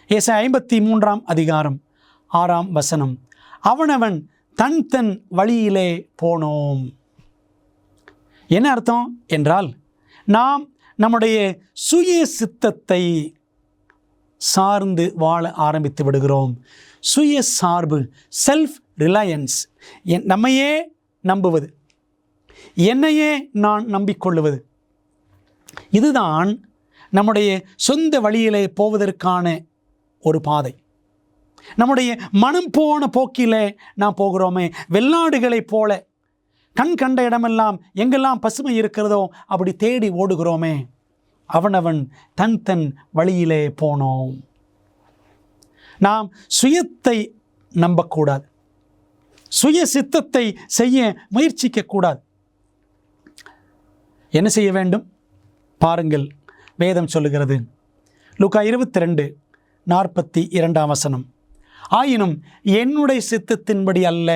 ஏசாயா 53:6 அவனவன் தன் தன் வழியிலே போனோம். என்ன அர்த்தம் என்றால், நாம் நம்முடைய சுய சித்தத்தை சார்ந்து வாழ ஆரம்பித்து விடுகிறோம். சுய சார்பு, செல்ஃப் ரிலையன்ஸ், நம்மையே நம்புவது, என்னையே நான் நம்பிக்கொள்ளுவது, இதுதான் நம்முடைய சொந்த வழியிலே போவதற்கான ஒரு பாதை. நம்முடைய மனம் போன போக்கிலே நாம் போகிறோமே. வெள்ளாடுகளைப் போல கண் கண்ட இடமெல்லாம் எங்கெல்லாம் பசுமை இருக்கிறதோ அப்படி தேடி ஓடுகிறோமே. அவனவன் தன் தன் வழியிலே போனோம். நாம் சுயத்தை நம்பக்கூடாது, சுய சித்தத்தை செய்ய முயற்சிக்கக்கூடாது. என்ன செய்ய வேண்டும்? பாருங்கள், வேதம் சொல்லுகிறது, லூக்கா 22:42 ஆயினும் என்னுடைய சித்தத்தின்படி அல்ல,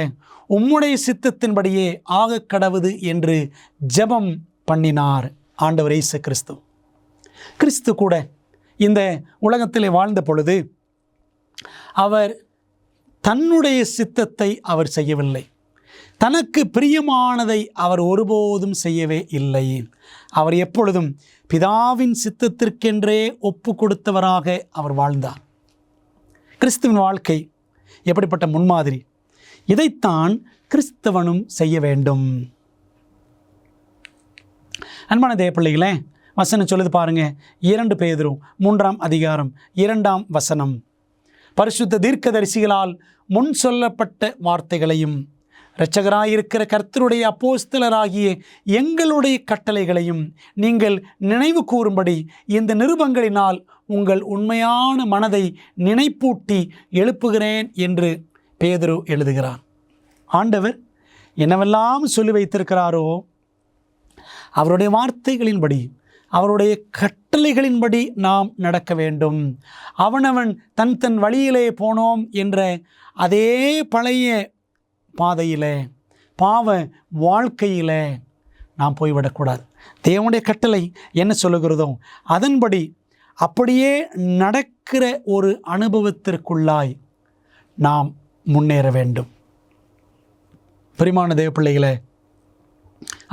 உம்முடைய சித்தத்தின்படியே ஆக கடவுது என்று ஜெபம் பண்ணினார் ஆண்டவர் இயேசு கிறிஸ்து. கிறிஸ்து கூட இந்த உலகத்திலே வாழ்ந்த பொழுது அவர் தன்னுடைய சித்தத்தை அவர் செய்யவில்லை. தனக்கு பிரியமானதை அவர் ஒருபோதும் செய்யவே இல்லை. அவர் எப்பொழுதும் பிதாவின் சித்தத்திற்கென்றே ஒப்பு கொடுத்தவராக அவர் வாழ்ந்தார். கிறிஸ்துவின் வாழ்க்கை எப்படிப்பட்ட முன்மாதிரி! இதைத்தான் கிறிஸ்தவனும் செய்ய வேண்டும். அன்பான தேவப்பிள்ளைகளே, வசனம் சொல்லுது பாருங்க, 2 பேதுரு 3:2 பரிசுத்த தீர்க்கதரிசிகளால் முன் சொல்லப்பட்ட வார்த்தைகளையும் இரட்சகராயிருக்கிற கர்த்தருடைய அப்போஸ்தலராகிய எங்களுடைய கட்டளைகளையும் நீங்கள் நினைவு கூறும்படி இந்த நிருபங்களினால் உங்கள் உண்மையான மனதை நினைப்பூட்டி எழுப்புகிறேன் என்று பேதுரு எழுதுகிறார். ஆண்டவர் என்னவெல்லாம் சொல்லி வைத்திருக்கிறாரோ அவருடைய வார்த்தைகளின்படி, அவருடைய கட்டளைகளின்படி நாம் நடக்க வேண்டும். அவனவன் தன் தன் வழியிலே போனோம் என்ற அதே பழைய பாதையிலே, பாவ வாழ்க்கையிலே நாம் போய்விடக்கூடாது. தேவனுடைய கட்டளை என்ன சொல்லுகிறதோ அதன்படி அப்படியே நடக்கிற ஒரு அனுபவத்திற்குள்ளாய் நாம் முன்னேற வேண்டும். பிரியமான தேவ பிள்ளைகளே,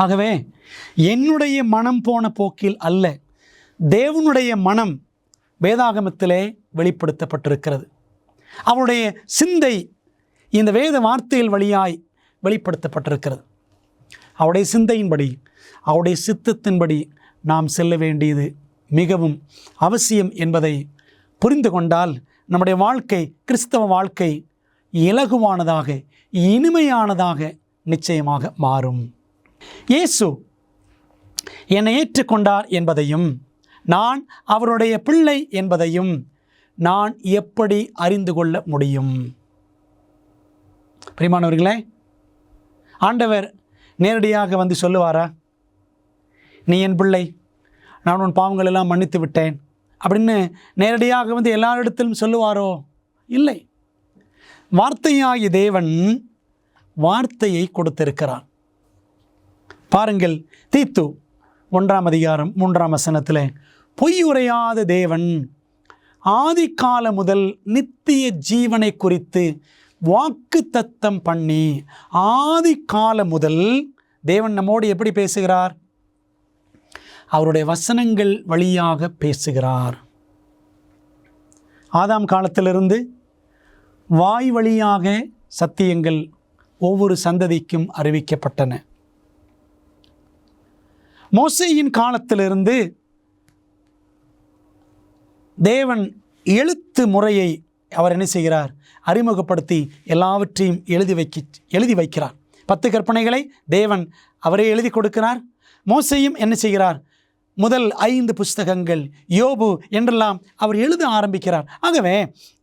ஆகவே என்னுடைய மனம் போன போக்கில் அல்ல, தேவனுடைய மனம் வேதாகமத்திலே வெளிப்படுத்தப்பட்டிருக்கிறது. அவருடைய சிந்தை இந்த வேத வார்த்தைகள் வழியாய் வெளிப்படுத்தப்பட்டிருக்கிறது. அவருடைய சிந்தையின்படி, அவருடைய சித்தத்தின்படி நாம் செல்ல வேண்டியது மிகவும் அவசியம் என்பதை புரிந்து கொண்டால் நம்முடைய வாழ்க்கை, கிறிஸ்தவ வாழ்க்கை இலகுவானதாக, இனிமையானதாக நிச்சயமாக மாறும். இயேசு என்னை ஏற்றுக்கொண்டார் என்பதையும், நான் அவருடைய பிள்ளை என்பதையும் நான் எப்படி அறிந்து கொள்ள முடியும்? பிரியமானவர்களே, ஆண்டவர் நேரடியாக வந்து சொல்லுவாரா, நீ என் பிள்ளை, நான் உன் பாவங்கள் எல்லாம் மன்னித்து விட்டேன் அப்படின்னு நேரடியாக வந்து எல்லாரிடத்திலும் சொல்லுவாரோ? இல்லை. வார்த்தையாகிய தேவன் வார்த்தையை கொடுத்திருக்கிறார். பாருங்கள், தீத்து 1 அதிகாரம் 3 வசனத்தில், பொய் உரையாத தேவன் ஆதி கால முதல் நித்திய ஜீவனை குறித்து வாக்கு தத்தம் பண்ணி, ஆதி கால முதல் தேவன் நம்மோடு எப்படி பேசுகிறார்? அவருடைய வசனங்கள் வழியாக பேசுகிறார். ஆதாம் காலத்திலிருந்து வாய் வழியாக சத்தியங்கள் ஒவ்வொரு சந்ததிக்கும் அறிவிக்கப்பட்டன. மோசேயின் காலத்திலிருந்து தேவன் எழுத்து முறையை அவர் என்ன செய்கிறார்? அறிமுகப்படுத்தி எல்லாவற்றையும் எழுதி வைக்கிறார். 10 கற்பனைகளை தேவன் அவரே எழுதி கொடுக்கிறார். மோசேயும் என்ன செய்கிறார்? முதல் 5 புஸ்தகங்கள், யோபு என்றெல்லாம் அவர் எழுத ஆரம்பிக்கிறார். ஆகவே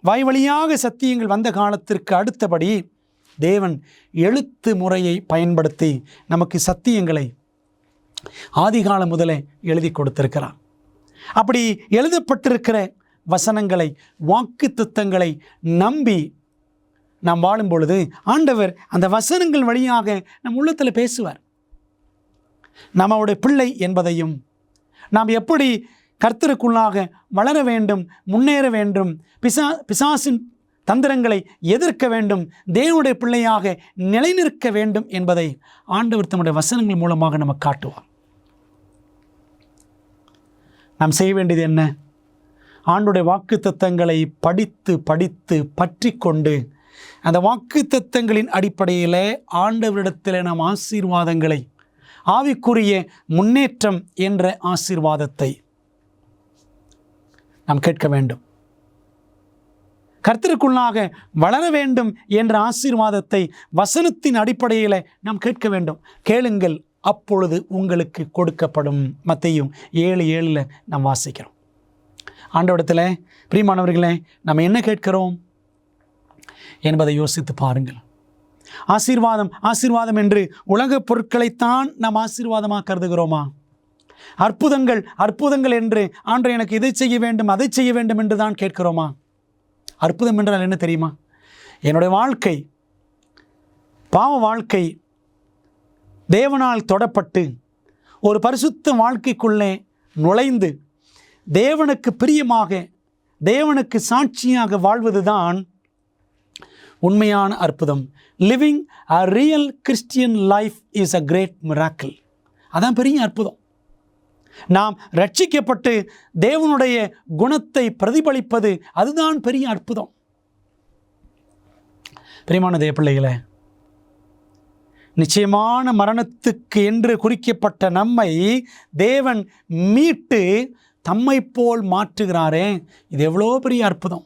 வாய் வழியாக சத்தியங்கள் வந்த காலத்திற்கு அடுத்தபடி தேவன் எழுத்து முறையை பயன்படுத்தி நமக்கு சத்தியங்களை ஆதிகாலம் முதலே எழுதி கொடுத்திருக்கிறார். அப்படி எழுதப்பட்டிருக்கிற வசனங்களை, வாக்குத்தத்தங்களை நம்பி நாம் வாழும் பொழுது ஆண்டவர் அந்த வசனங்கள் வழியாக நம் உள்ளத்தில் பேசுவார். நம்முடைய பிள்ளை என்பதையும், நாம் எப்படி கர்த்தருக்குள்ளாக வளர வேண்டும், முன்னேற வேண்டும், பிசாசின் தந்திரங்களை எதிர்க்க வேண்டும், தேவனுடைய பிள்ளையாக நிலைநிற்க வேண்டும் என்பதை ஆண்டவர் தம்முடைய வசனங்கள் மூலமாக நமக்கு காட்டுவார். நாம் செய்ய வேண்டியது என்ன? ஆண்டவருடைய வாக்குத்தத்தங்களை படித்து படித்து பற்றி கொண்டு அந்த வாக்குத்தத்தங்களின் அடிப்படையில் ஆண்டவரிடத்தில் நாம் ஆசீர்வாதங்களை, ஆவிக்குரிய முன்னேற்றம் என்ற ஆசீர்வாதத்தை நாம் கேட்க வேண்டும். கர்த்தருக்குள்ளாக வளர வேண்டும் என்ற ஆசீர்வாதத்தை வசனத்தின் அடிப்படையில் நாம் கேட்க வேண்டும். கேளுங்கள், அப்பொழுது உங்களுக்கு கொடுக்கப்படும். மத்தேயு 7:7 நாம் வாசிக்கிறோம். ஆண்டவரிடத்தில் பிரியமானவர்களே, நம்ம என்ன கேட்கிறோம் என்பதை யோசித்து பாருங்கள். ஆசீர்வாதம் ஆசீர்வாதம் என்று உலகப் பொருட்களைத்தான் நாம் ஆசீர்வாதமாக கருதுகிறோமா? அற்புதங்கள் அற்புதங்கள் என்று ஆண்டவர் எனக்கு இதை செய்ய வேண்டும், அதை செய்ய வேண்டும் என்று தான் கேட்கிறோமா? அற்புதம் என்றால் என்ன தெரியுமா? என்னுடைய வாழ்க்கை, பாவ வாழ்க்கை தேவனால் தொடப்பட்டு ஒரு பரிசுத்த வாழ்க்கைக்குள்ளே நுழைந்து தேவனுக்கு பிரியமாக, தேவனுக்கு சாட்சியாக வாழ்வதுதான் உண்மையான அற்புதம். Living a real Christian life is a great miracle. அதான் பெரிய அற்புதம். நாம் ரட்சிக்கப்பட்டு தேவனுடைய குணத்தை பிரதிபலிப்பது, அதுதான் பெரிய அற்புதம். பிரியமான தேவ பிள்ளைகளே, நிச்சயமான மரணத்துக்கு என்று குறிக்கப்பட்ட நம்மை தேவன் மீட்டு தம்மை போல் மாற்றுகிறாரே, இது எவ்வளோ பெரிய அற்புதம்.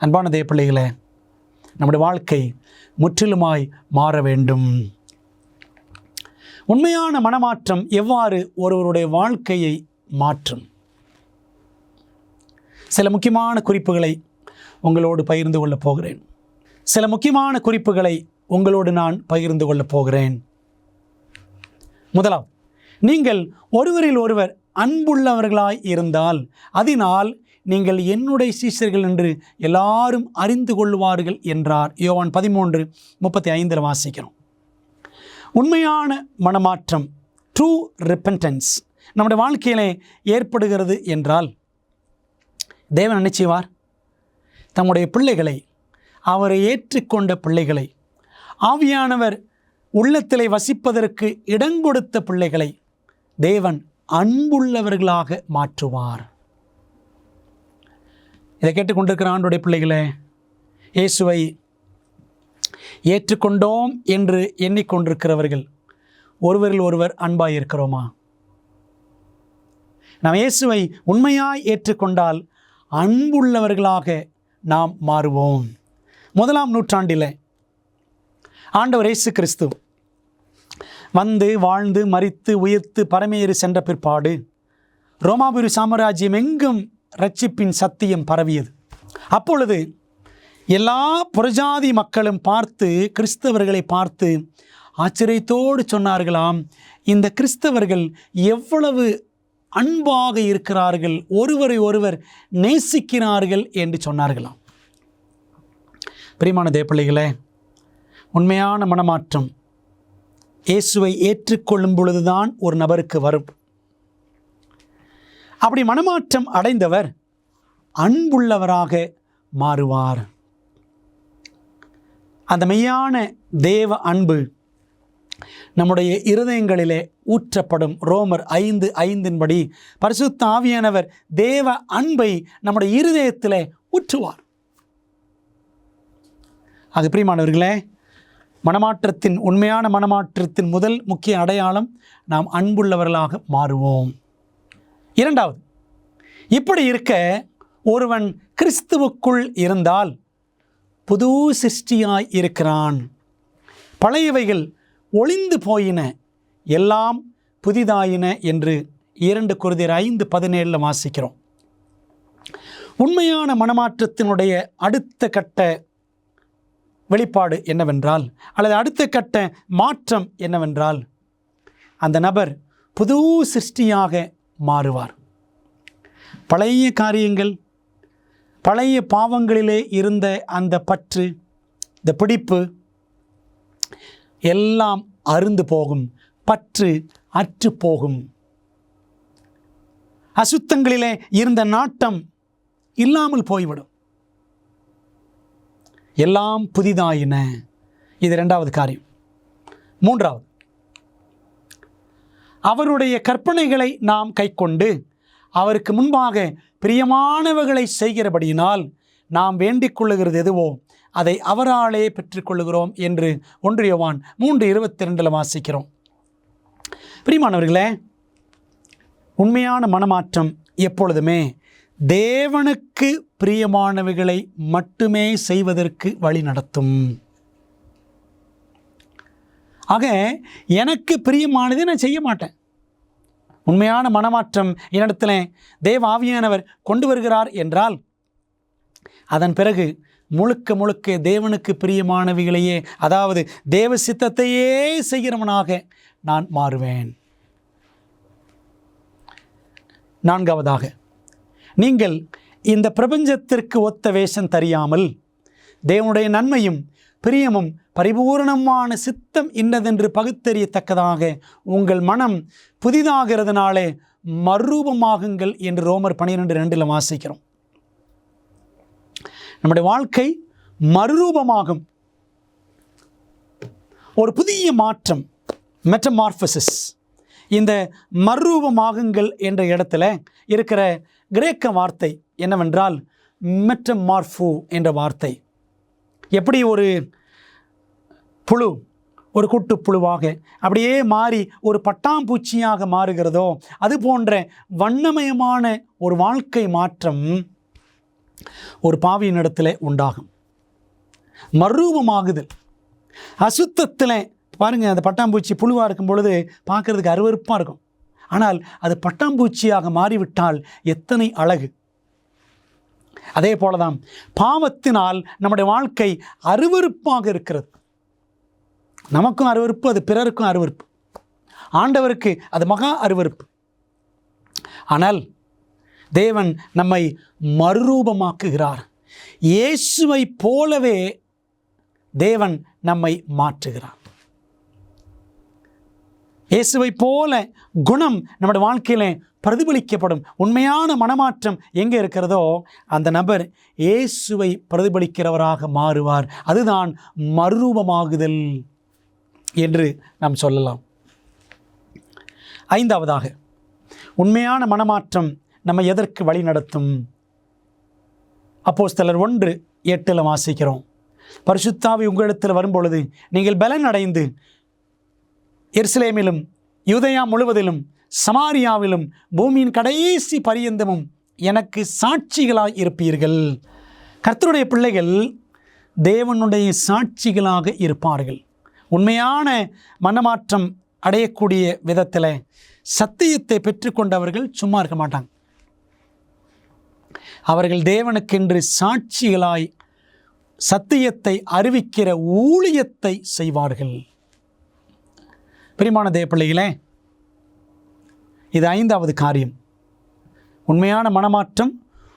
அன்பான தேவ பிள்ளைகளே, நம்முடைய வாழ்க்கை முற்றிலுமாய் மாற வேண்டும். உண்மையான மனமாற்றம் எவ்வாறு ஒருவருடைய வாழ்க்கையை மாற்றும்? சில முக்கியமான குறிப்புகளை உங்களோடு பகிர்ந்து கொள்ளப் போகிறேன். சில முக்கியமான குறிப்புகளை உங்களோடு நான் பகிர்ந்து கொள்ளப் போகிறேன். முதலாம், நீங்கள் ஒருவரில் ஒருவர் அன்புள்ளவர்களாய் இருந்தால் அதனால் நீங்கள் என்னுடைய சீஷர்கள் என்று எல்லாரும் அறிந்து கொள்வார்கள் என்றார். யோவான் 13:35 வாசிக்கிறோம். உண்மையான மனமாற்றம், ட்ரூ ரிப்பென்டன்ஸ் நம்முடைய வாழ்க்கையிலே ஏற்படுகிறது என்றால் தேவன் என்ன செய்வார்? தம்முடைய பிள்ளைகளை, அவரை ஏற்றுக்கொண்ட பிள்ளைகளை, ஆவியானவர் உள்ளத்திலே வசிப்பதற்கு இடங்கொடுத்த பிள்ளைகளை தேவன் அன்புள்ளவர்களாக மாற்றுவார். இதை கேட்டுக்கொண்டிருக்கிற ஆண்டவருடைய பிள்ளைகளே, இயேசுவை ஏற்றுக்கொண்டோம் என்று எண்ணிக்கொண்டிருக்கிறவர்கள் ஒருவரில் ஒருவர் அன்பாய் இருக்கிறோமா? நாம் இயேசுவை உண்மையாய் ஏற்றுக்கொண்டால் அன்புள்ளவர்களாக நாம் மாறுவோம். 1ஆம் நூற்றாண்டில் ஆண்டவர் இயேசு கிறிஸ்து வந்து வாழ்ந்து மரித்து உயிர்த்து பரமேறி சென்ற பிற்பாடு ரோமாபுரி சாம்ராஜ்யம் எங்கும் இரட்சிப்பின் சத்தியம் பரவியது. அப்பொழுது எல்லா புறஜாதி மக்களும் பார்த்து கிறிஸ்தவர்களை பார்த்து ஆச்சரியத்தோடு சொன்னார்களாம், இந்த கிறிஸ்தவர்கள் எவ்வளவு அன்பாக இருக்கிறார்கள், ஒருவரை ஒருவர் நேசிக்கிறார்கள் என்று சொன்னார்களாம். பிரியமான தேவப்பிள்ளைகளே, உண்மையான மனமாற்றம் இயேசுவை ஏற்றுக்கொள்ளும் பொழுதுதான் ஒரு நபருக்கு வரும். அப்படி மனமாற்றம் அடைந்தவர் அன்புள்ளவராக மாறுவார். அந்த மெய்யான தேவ அன்பு நம்முடைய இருதயங்களிலே ஊற்றப்படும். ரோமர் 5:5 பரிசுத்த ஆவியானவர் தேவ அன்பை நம்முடைய இருதயத்திலே ஊற்றுவார். அது பிரியமானவர்களே, மனமாற்றத்தின் உண்மையான மனமாற்றத்தின் முதல் முக்கிய அடையாளம் நாம் அன்புள்ளவர்களாக மாறுவோம். 2வது, இப்படி இருக்க ஒருவன் கிறிஸ்துவுக்குள் இருந்தால் புது சிருஷ்டியாய் இருக்கிறான், பழையவைகள் ஒளிந்து போயின, எல்லாம் புதிதாயின என்று 2 கொரிந்தியர் 5:17 வாசிக்கிறோம். உண்மையான மனமாற்றத்தினுடைய அடுத்த கட்ட வெளிப்பாடு என்னவென்றால், அல்லது அடுத்த கட்ட மாற்றம் என்னவென்றால், அந்த நபர் புது சிருஷ்டியாக மாறுவார். பழைய காரியங்கள், பழைய பாவங்களிலே இருந்த அந்த பற்று, இந்த பிடிப்பு எல்லாம் அருந்து போகும், பற்று அற்று போகும். அசுத்தங்களிலே இருந்த நாட்டம் இல்லாமல் போய்விடும். எல்லாம் புதிதாயின. இது 2வது காரியம். 3வது, அவருடைய கற்பனைகளை நாம் கைக்கொண்டு அவருக்கு முன்பாக பிரியமானவர்களை செய்கிறபடியினால் நாம் வேண்டிக் கொள்ளுகிறது எதுவோ அதை அவராலே பெற்றுக்கொள்ளுகிறோம் என்று 1 யோவான் 3:22 வாசிக்கிறோம். பிரியமானவர்களே, உண்மையான மனமாற்றம் எப்பொழுதுமே தேவனுக்கு பிரியமானவைகளை மட்டுமே செய்வதற்கு வழி நடத்தும். ஆக எனக்கு பிரியமானதை நான் செய்ய மாட்டேன். உண்மையான மனமாற்றம் என்னிடத்தில் தேவ ஆவியானவர் கொண்டு வருகிறார் என்றால் அதன் பிறகு முழுக்க முழுக்க தேவனுக்கு பிரியமானவைகளையே, அதாவது தேவ சித்தத்தையே செய்கிறவனாக நான் மாறுவேன். 4வதாக, நீங்கள் இந்த பிரபஞ்சத்திற்கு ஒத்த வேஷம் தெரியாமல் தேவனுடைய நன்மையும் பிரியமும் பரிபூரணமான சித்தம் இன்னதென்று பகுத்தறியத்தக்கதாக உங்கள் மனம் புதிதாகிறதுனாலே மறுரூபமாகுங்கள் என்று ரோமர் 12:2 வாசிக்கிறோம். நம்முடைய வாழ்க்கை மறுரூபமாகும். ஒரு புதிய மாற்றம், மெட்டமார்பசிஸ். இந்த மறுரூபமாகுங்கள் என்ற இடத்துல இருக்கிற கிரேக்க வார்த்தை என்னவென்றால் மெட்டமார்பு என்ற வார்த்தை. எப்படி ஒரு புழு ஒரு கூட்டுப்புழுவாக அப்படியே மாறி ஒரு பட்டாம்பூச்சியாக மாறுகிறதோ அது போன்ற வண்ணமயமான ஒரு வாழ்க்கை மாற்றம் ஒரு பாவியின் இடத்துல உண்டாகும். மறுரூபமாகுதல். அசுத்தத்தில் பாருங்கள், அந்த பட்டாம்பூச்சி புழுவாக இருக்கும் பொழுது பார்க்குறதுக்கு அருவருப்பாக இருக்கும். ஆனால் அது பட்டாம்பூச்சியாக மாறிவிட்டால் எத்தனை அழகு. அதே போலதான் பாவத்தினால் நம்முடைய வாழ்க்கை அருவருப்பாக இருக்கிறது. நமக்கும் அருவருப்பு, அது பிறருக்கும் அருவருப்பு, ஆண்டவருக்கு அது மகா அருவருப்பு. ஆனால் தேவன் நம்மை மறுரூபமாக்குகிறார். இயேசுவை போலவே தேவன் நம்மை மாற்றுகிறார். இயேசுவை போல குணம் நம்முடைய வாழ்க்கையிலே பிரதிபலிக்கப்படும். உண்மையான மனமாற்றம் எங்கே இருக்கிறதோ அந்த நபர் இயேசுவை பிரதிபலிக்கிறவராக மாறுவார். அதுதான் மறுரூபமாகுதல் என்று நாம் சொல்லலாம். 5வதாக, உண்மையான மனமாற்றம் நம்ம எதற்கு வழி நடத்தும்? அப்போஸ்தலர் 1:8 வாசிக்கிறோம். பரிசுத்த ஆவி உங்களிடத்தில் வரும்பொழுது நீங்கள் பலன் அடைந்து எருசலேமிலும் யூதேயா முழுவதிலும் சமாரியாவிலும் பூமியின் கடைசி பரியந்தமும் எனக்கு சாட்சிகளாய் இருப்பீர்கள். கர்த்தருடைய பிள்ளைகள் தேவனுடைய சாட்சிகளாக இருப்பார்கள். உண்மையான மனமாற்றம் அடையக்கூடிய விதத்தில் சத்தியத்தை பெற்றுக்கொண்டவர்கள் சும்மா இருக்க மாட்டாங்க. அவர்கள் தேவனுக்கென்று சாட்சிகளாய் சத்தியத்தை அறிவிக்கிற ஊழியத்தை செய்வார்கள். பிரியமான தேவ பிள்ளைகளே, இது 5வது காரியம். உண்மையான மனமாற்றம்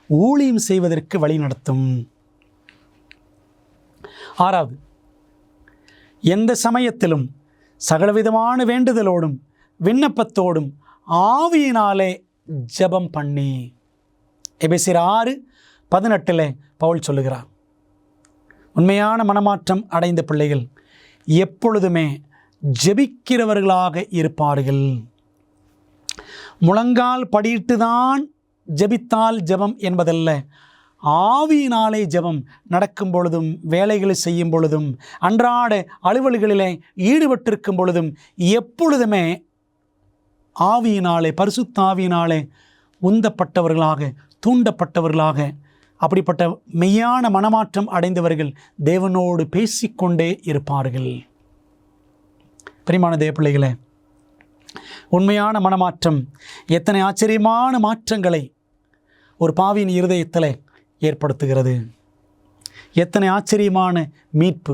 ஊழியம் செய்வதற்கு வழி நடத்தும். 6வது, எந்த சமயத்திலும் சகலவிதமான வேண்டுதலோடும் விண்ணப்பத்தோடும் ஆவியினாலே ஜெபம் பண்ணி. எபேசியர் 6:18 பவுல் சொல்லுகிறார். உண்மையான மனமாற்றம் அடைந்த பிள்ளைகள் எப்பொழுதுமே ஜெபிக்கிறவர்களாக இருப்பார்கள். முழங்கால் படியிட்டுதான் ஜெபித்தால் ஜெபம் என்பதல்ல, ஆவியினாலே ஜெபம் நடக்கும் பொழுதும், வேலைகளை செய்யும் பொழுதும், அன்றாட அலுவல்களிலே ஈடுபட்டிருக்கும் பொழுதும் எப்பொழுதுமே ஆவியினாலே, பரிசுத்த ஆவியினாலே உந்தப்பட்டவர்களாக, தூண்டப்பட்டவர்களாக, அப்படிப்பட்ட மெய்யான மனமாற்றம் அடைந்தவர்கள் தேவனோடு பேசிக்கொண்டே இருப்பார்கள். பிரியமான தேவ பிள்ளைகளே, உண்மையான மனமாற்றம் எத்தனை ஆச்சரியமான மாற்றங்களை ஒரு பாவியின் இருதயத்தில் ஏற்படுத்துகிறது. எத்தனை ஆச்சரியமான மீட்பு!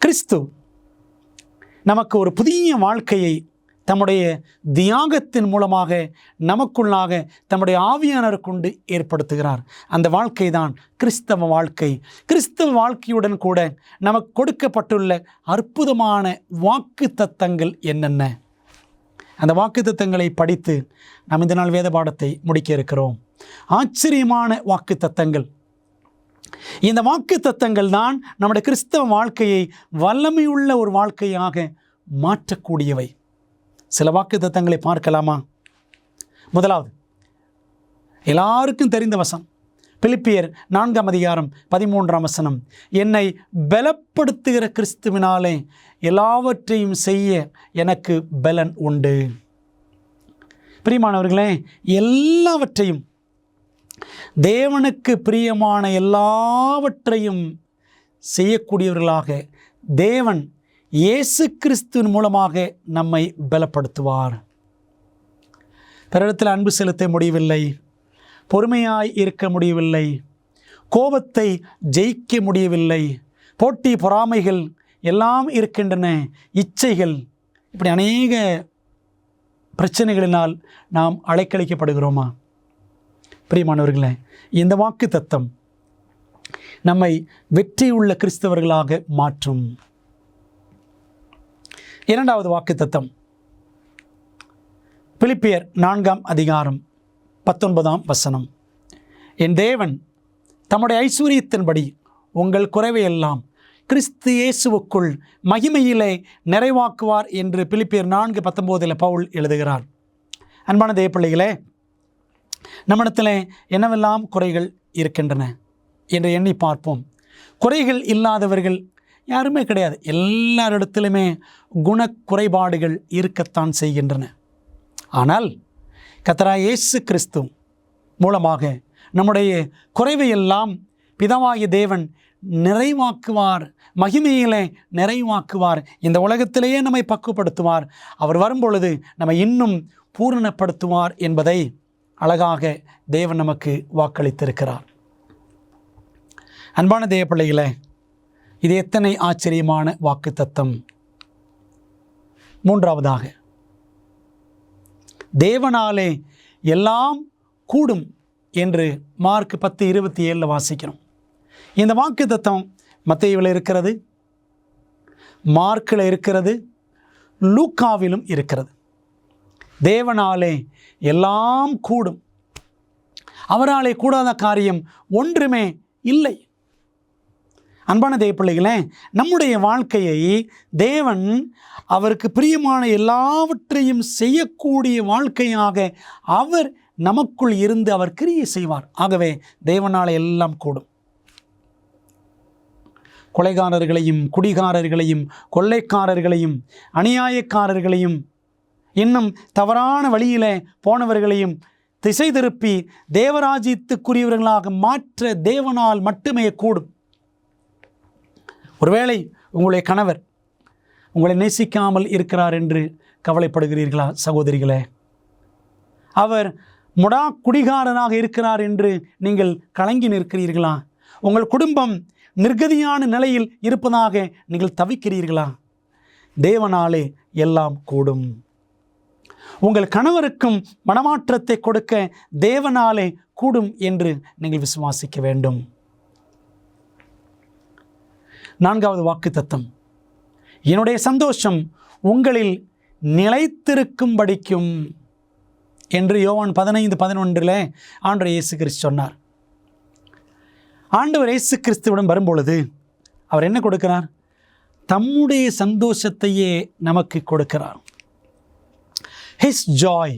கிறிஸ்து நமக்கு ஒரு புதிய வாழ்க்கையை தம்முடைய தியாகத்தின் மூலமாக நமக்குள்ளாக தம்முடைய ஆவியானவர் கொண்டு ஏற்படுத்துகிறார். அந்த வாழ்க்கை தான் கிறிஸ்தவ வாழ்க்கை. கிறிஸ்தவ வாழ்க்கையுடன் கூட நமக்கு கொடுக்கப்பட்டுள்ள அற்புதமான வாக்கு தத்தங்கள் என்னென்ன? அந்த வாக்கு தத்தங்களை படித்து நாம் இந்த நாள் வேத பாடத்தை முடிக்க இருக்கிறோம். ஆச்சரியமான வாக்கு தத்தங்கள். இந்த வாக்கு தத்தங்கள் தான் நம்முடைய கிறிஸ்தவ வாழ்க்கையை வல்லமையுள்ள ஒரு வாழ்க்கையாக மாற்றக்கூடியவை. சில வாக்கு தத்தங்களை பார்க்கலாமா? முதலாவது, எல்லாருக்கும் தெரிந்த வசனம், பிலிப்பியர் 4:13, என்னை பலப்படுத்துகிற கிறிஸ்துவினாலே எல்லாவற்றையும் செய்ய எனக்கு பலன் உண்டு. பிரியமானவர்களே, எல்லாவற்றையும், தேவனுக்கு பிரியமான எல்லாவற்றையும் செய்யக்கூடியவர்களாக தேவன் இயேசு கிறிஸ்துவின் மூலமாக நம்மை பலப்படுத்துவார். பிறரிடத்தில் அன்பு செலுத்த முடியவில்லை, பொறுமையாய் இருக்க முடியவில்லை, கோபத்தை ஜெயிக்க முடியவில்லை, போட்டி பொறாமைகள் எல்லாம் இருக்கின்றன, இச்சைகள், இப்படி அநேக பிரச்சனைகளினால் நாம் அலைக்கழிக்கப்படுகிறோமா? பிரியமானவர்களே, இந்த வாக்கு தத்தம் நம்மை வெற்றியுள்ள கிறிஸ்தவர்களாக மாற்றும். 2வது வாக்கு தத்தம், பிலிப்பியர் 4:19, என் தேவன் தம்முடைய ஐஸ்வரியத்தின்படி உங்கள் குறைவையெல்லாம் கிறிஸ்து இயேசுவுக்குள் மகிமையிலே நிறைவாக்குவார் என்று பிலிப்பியர் 4:19 பவுல் எழுதுகிறார். அன்பான தேவ பிள்ளைகளே, நம்மிடத்தில் என்னவெல்லாம் குறைகள் இருக்கின்றன என்று எண்ணி பார்ப்போம். குறைகள் இல்லாதவர்கள் யாருமே கிடையாது. எல்லாரிடத்திலுமே குணக்குறைபாடுகள் இருக்கத்தான் செய்கின்றன. ஆனால் கர்த்தராகிய இயேசு கிறிஸ்து மூலமாக நம்முடைய குறைவையெல்லாம் பிதாவாகிய தேவன் நிறைவாக்குவார், மகிமையிலே நிறைவாக்குவார். இந்த உலகத்திலேயே நம்மை பக்குவப்படுத்துவார். அவர் வரும்பொழுது நம்மை இன்னும் பூரணப்படுத்துவார் என்பதை அழகாக தேவன் நமக்கு வாக்களித்திருக்கிறார். அன்பான தேவ பிள்ளைகளே, இது எத்தனை ஆச்சரியமான வாக்கு தத்தம்! 3வதாக, தேவனாலே எல்லாம் கூடும் என்று மார்க் 10:27 வாசிக்கிறோம். இந்த வாக்கு தத்தம் மத்தேயுவில் இருக்கிறது, மார்க்கில் இருக்கிறது, லூக்காவிலும் இருக்கிறது. தேவனாலே எல்லாம் கூடும். அவராலே கூடாத காரியம் ஒன்றுமே இல்லை. அன்பான தேவ பிள்ளைகளே, நம்முடைய வாழ்க்கையை தேவன் அவருக்கு பிரியமான எல்லாவற்றையும் செய்யக்கூடிய வாழ்க்கையாக அவர் நமக்குள் இருந்து அவர் கிரியை செய்வார். ஆகவே தேவனால் எல்லாம் கூடும். கொலைகாரர்களையும், குடிகாரர்களையும், கொள்ளைக்காரர்களையும், அநியாயக்காரர்களையும், இன்னும் தவறான வழியில் போனவர்களையும் திசை திருப்பி தேவராஜ்யத்துக்குரியவர்களாக மாற்ற தேவனால் மட்டுமே கூடும். ஒருவேளை உங்களுடைய கணவர் உங்களை நேசிக்காமல் இருக்கிறார் என்று கவலைப்படுகிறீர்களா சகோதரிகளே? அவர் குடிகாரனாக இருக்கிறார் என்று நீங்கள் கலங்கி நிற்கிறீர்களா? உங்கள் குடும்பம் நிர்கதியான நிலையில் இருப்பதாக நீங்கள் தவிக்கிறீர்களா? தேவனாலே எல்லாம் கூடும். உங்கள் கணவருக்கும் மனமாற்றத்தை கொடுக்க தேவனாலே கூடும் என்று நீங்கள் விசுவாசிக்க வேண்டும். 4வது வாக்குத்தத்தம், என்னுடைய சந்தோஷம் உங்களில் நிலைத்திருக்கும்படிக்கும் என்று யோவான் 15:11 ஆண்டவர் இயேசு கிறிஸ்து சொன்னார். ஆண்டவர் இயேசு கிறிஸ்துவிடம் வரும்பொழுது அவர் என்ன கொடுக்கிறார்? தம்முடைய சந்தோஷத்தையே நமக்கு கொடுக்கிறார். His joy,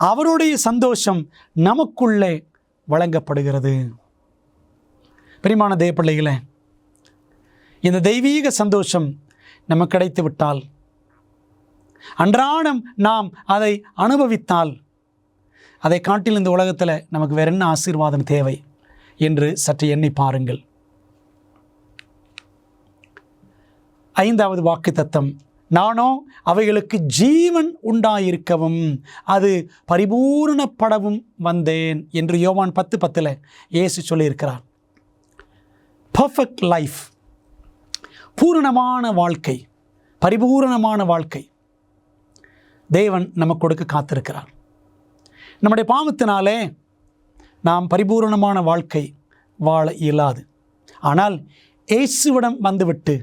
அவருடைய சந்தோஷம் நமக்குள்ளே வழங்கப்படுகிறது. பிரியமான தேவ பிள்ளைகளே, இந்த தெய்வீக சந்தோஷம் நமக்கு கிடைத்து விட்டால், அன்றாடம் நாம் அதை அனுபவித்தால், அதை காட்டில் இந்த உலகத்தில் நமக்கு வேற என்ன ஆசீர்வாதம் தேவை என்று சற்று எண்ணி பாருங்கள். 5வது வாக்குத்தத்தம், நானோ அவைகளுக்கு ஜீவன் உண்டாயிருக்கவும் அது பரிபூரணப்படவும் வந்தேன் என்று யோவான் 10:10 இயேசு சொல்லியிருக்கிறார். பர்ஃபெக்ட் லைஃப், பூரணமான வாழ்க்கை, பரிபூரணமான வாழ்க்கை தேவன் நமக்கு கொடுக்க காத்திருக்கிறார். நம்முடைய பாவத்தினாலே நாம் பரிபூரணமான வாழ்க்கை வாழ இயலாது. ஆனால் இயேசுவிடம் வந்துவிட்டு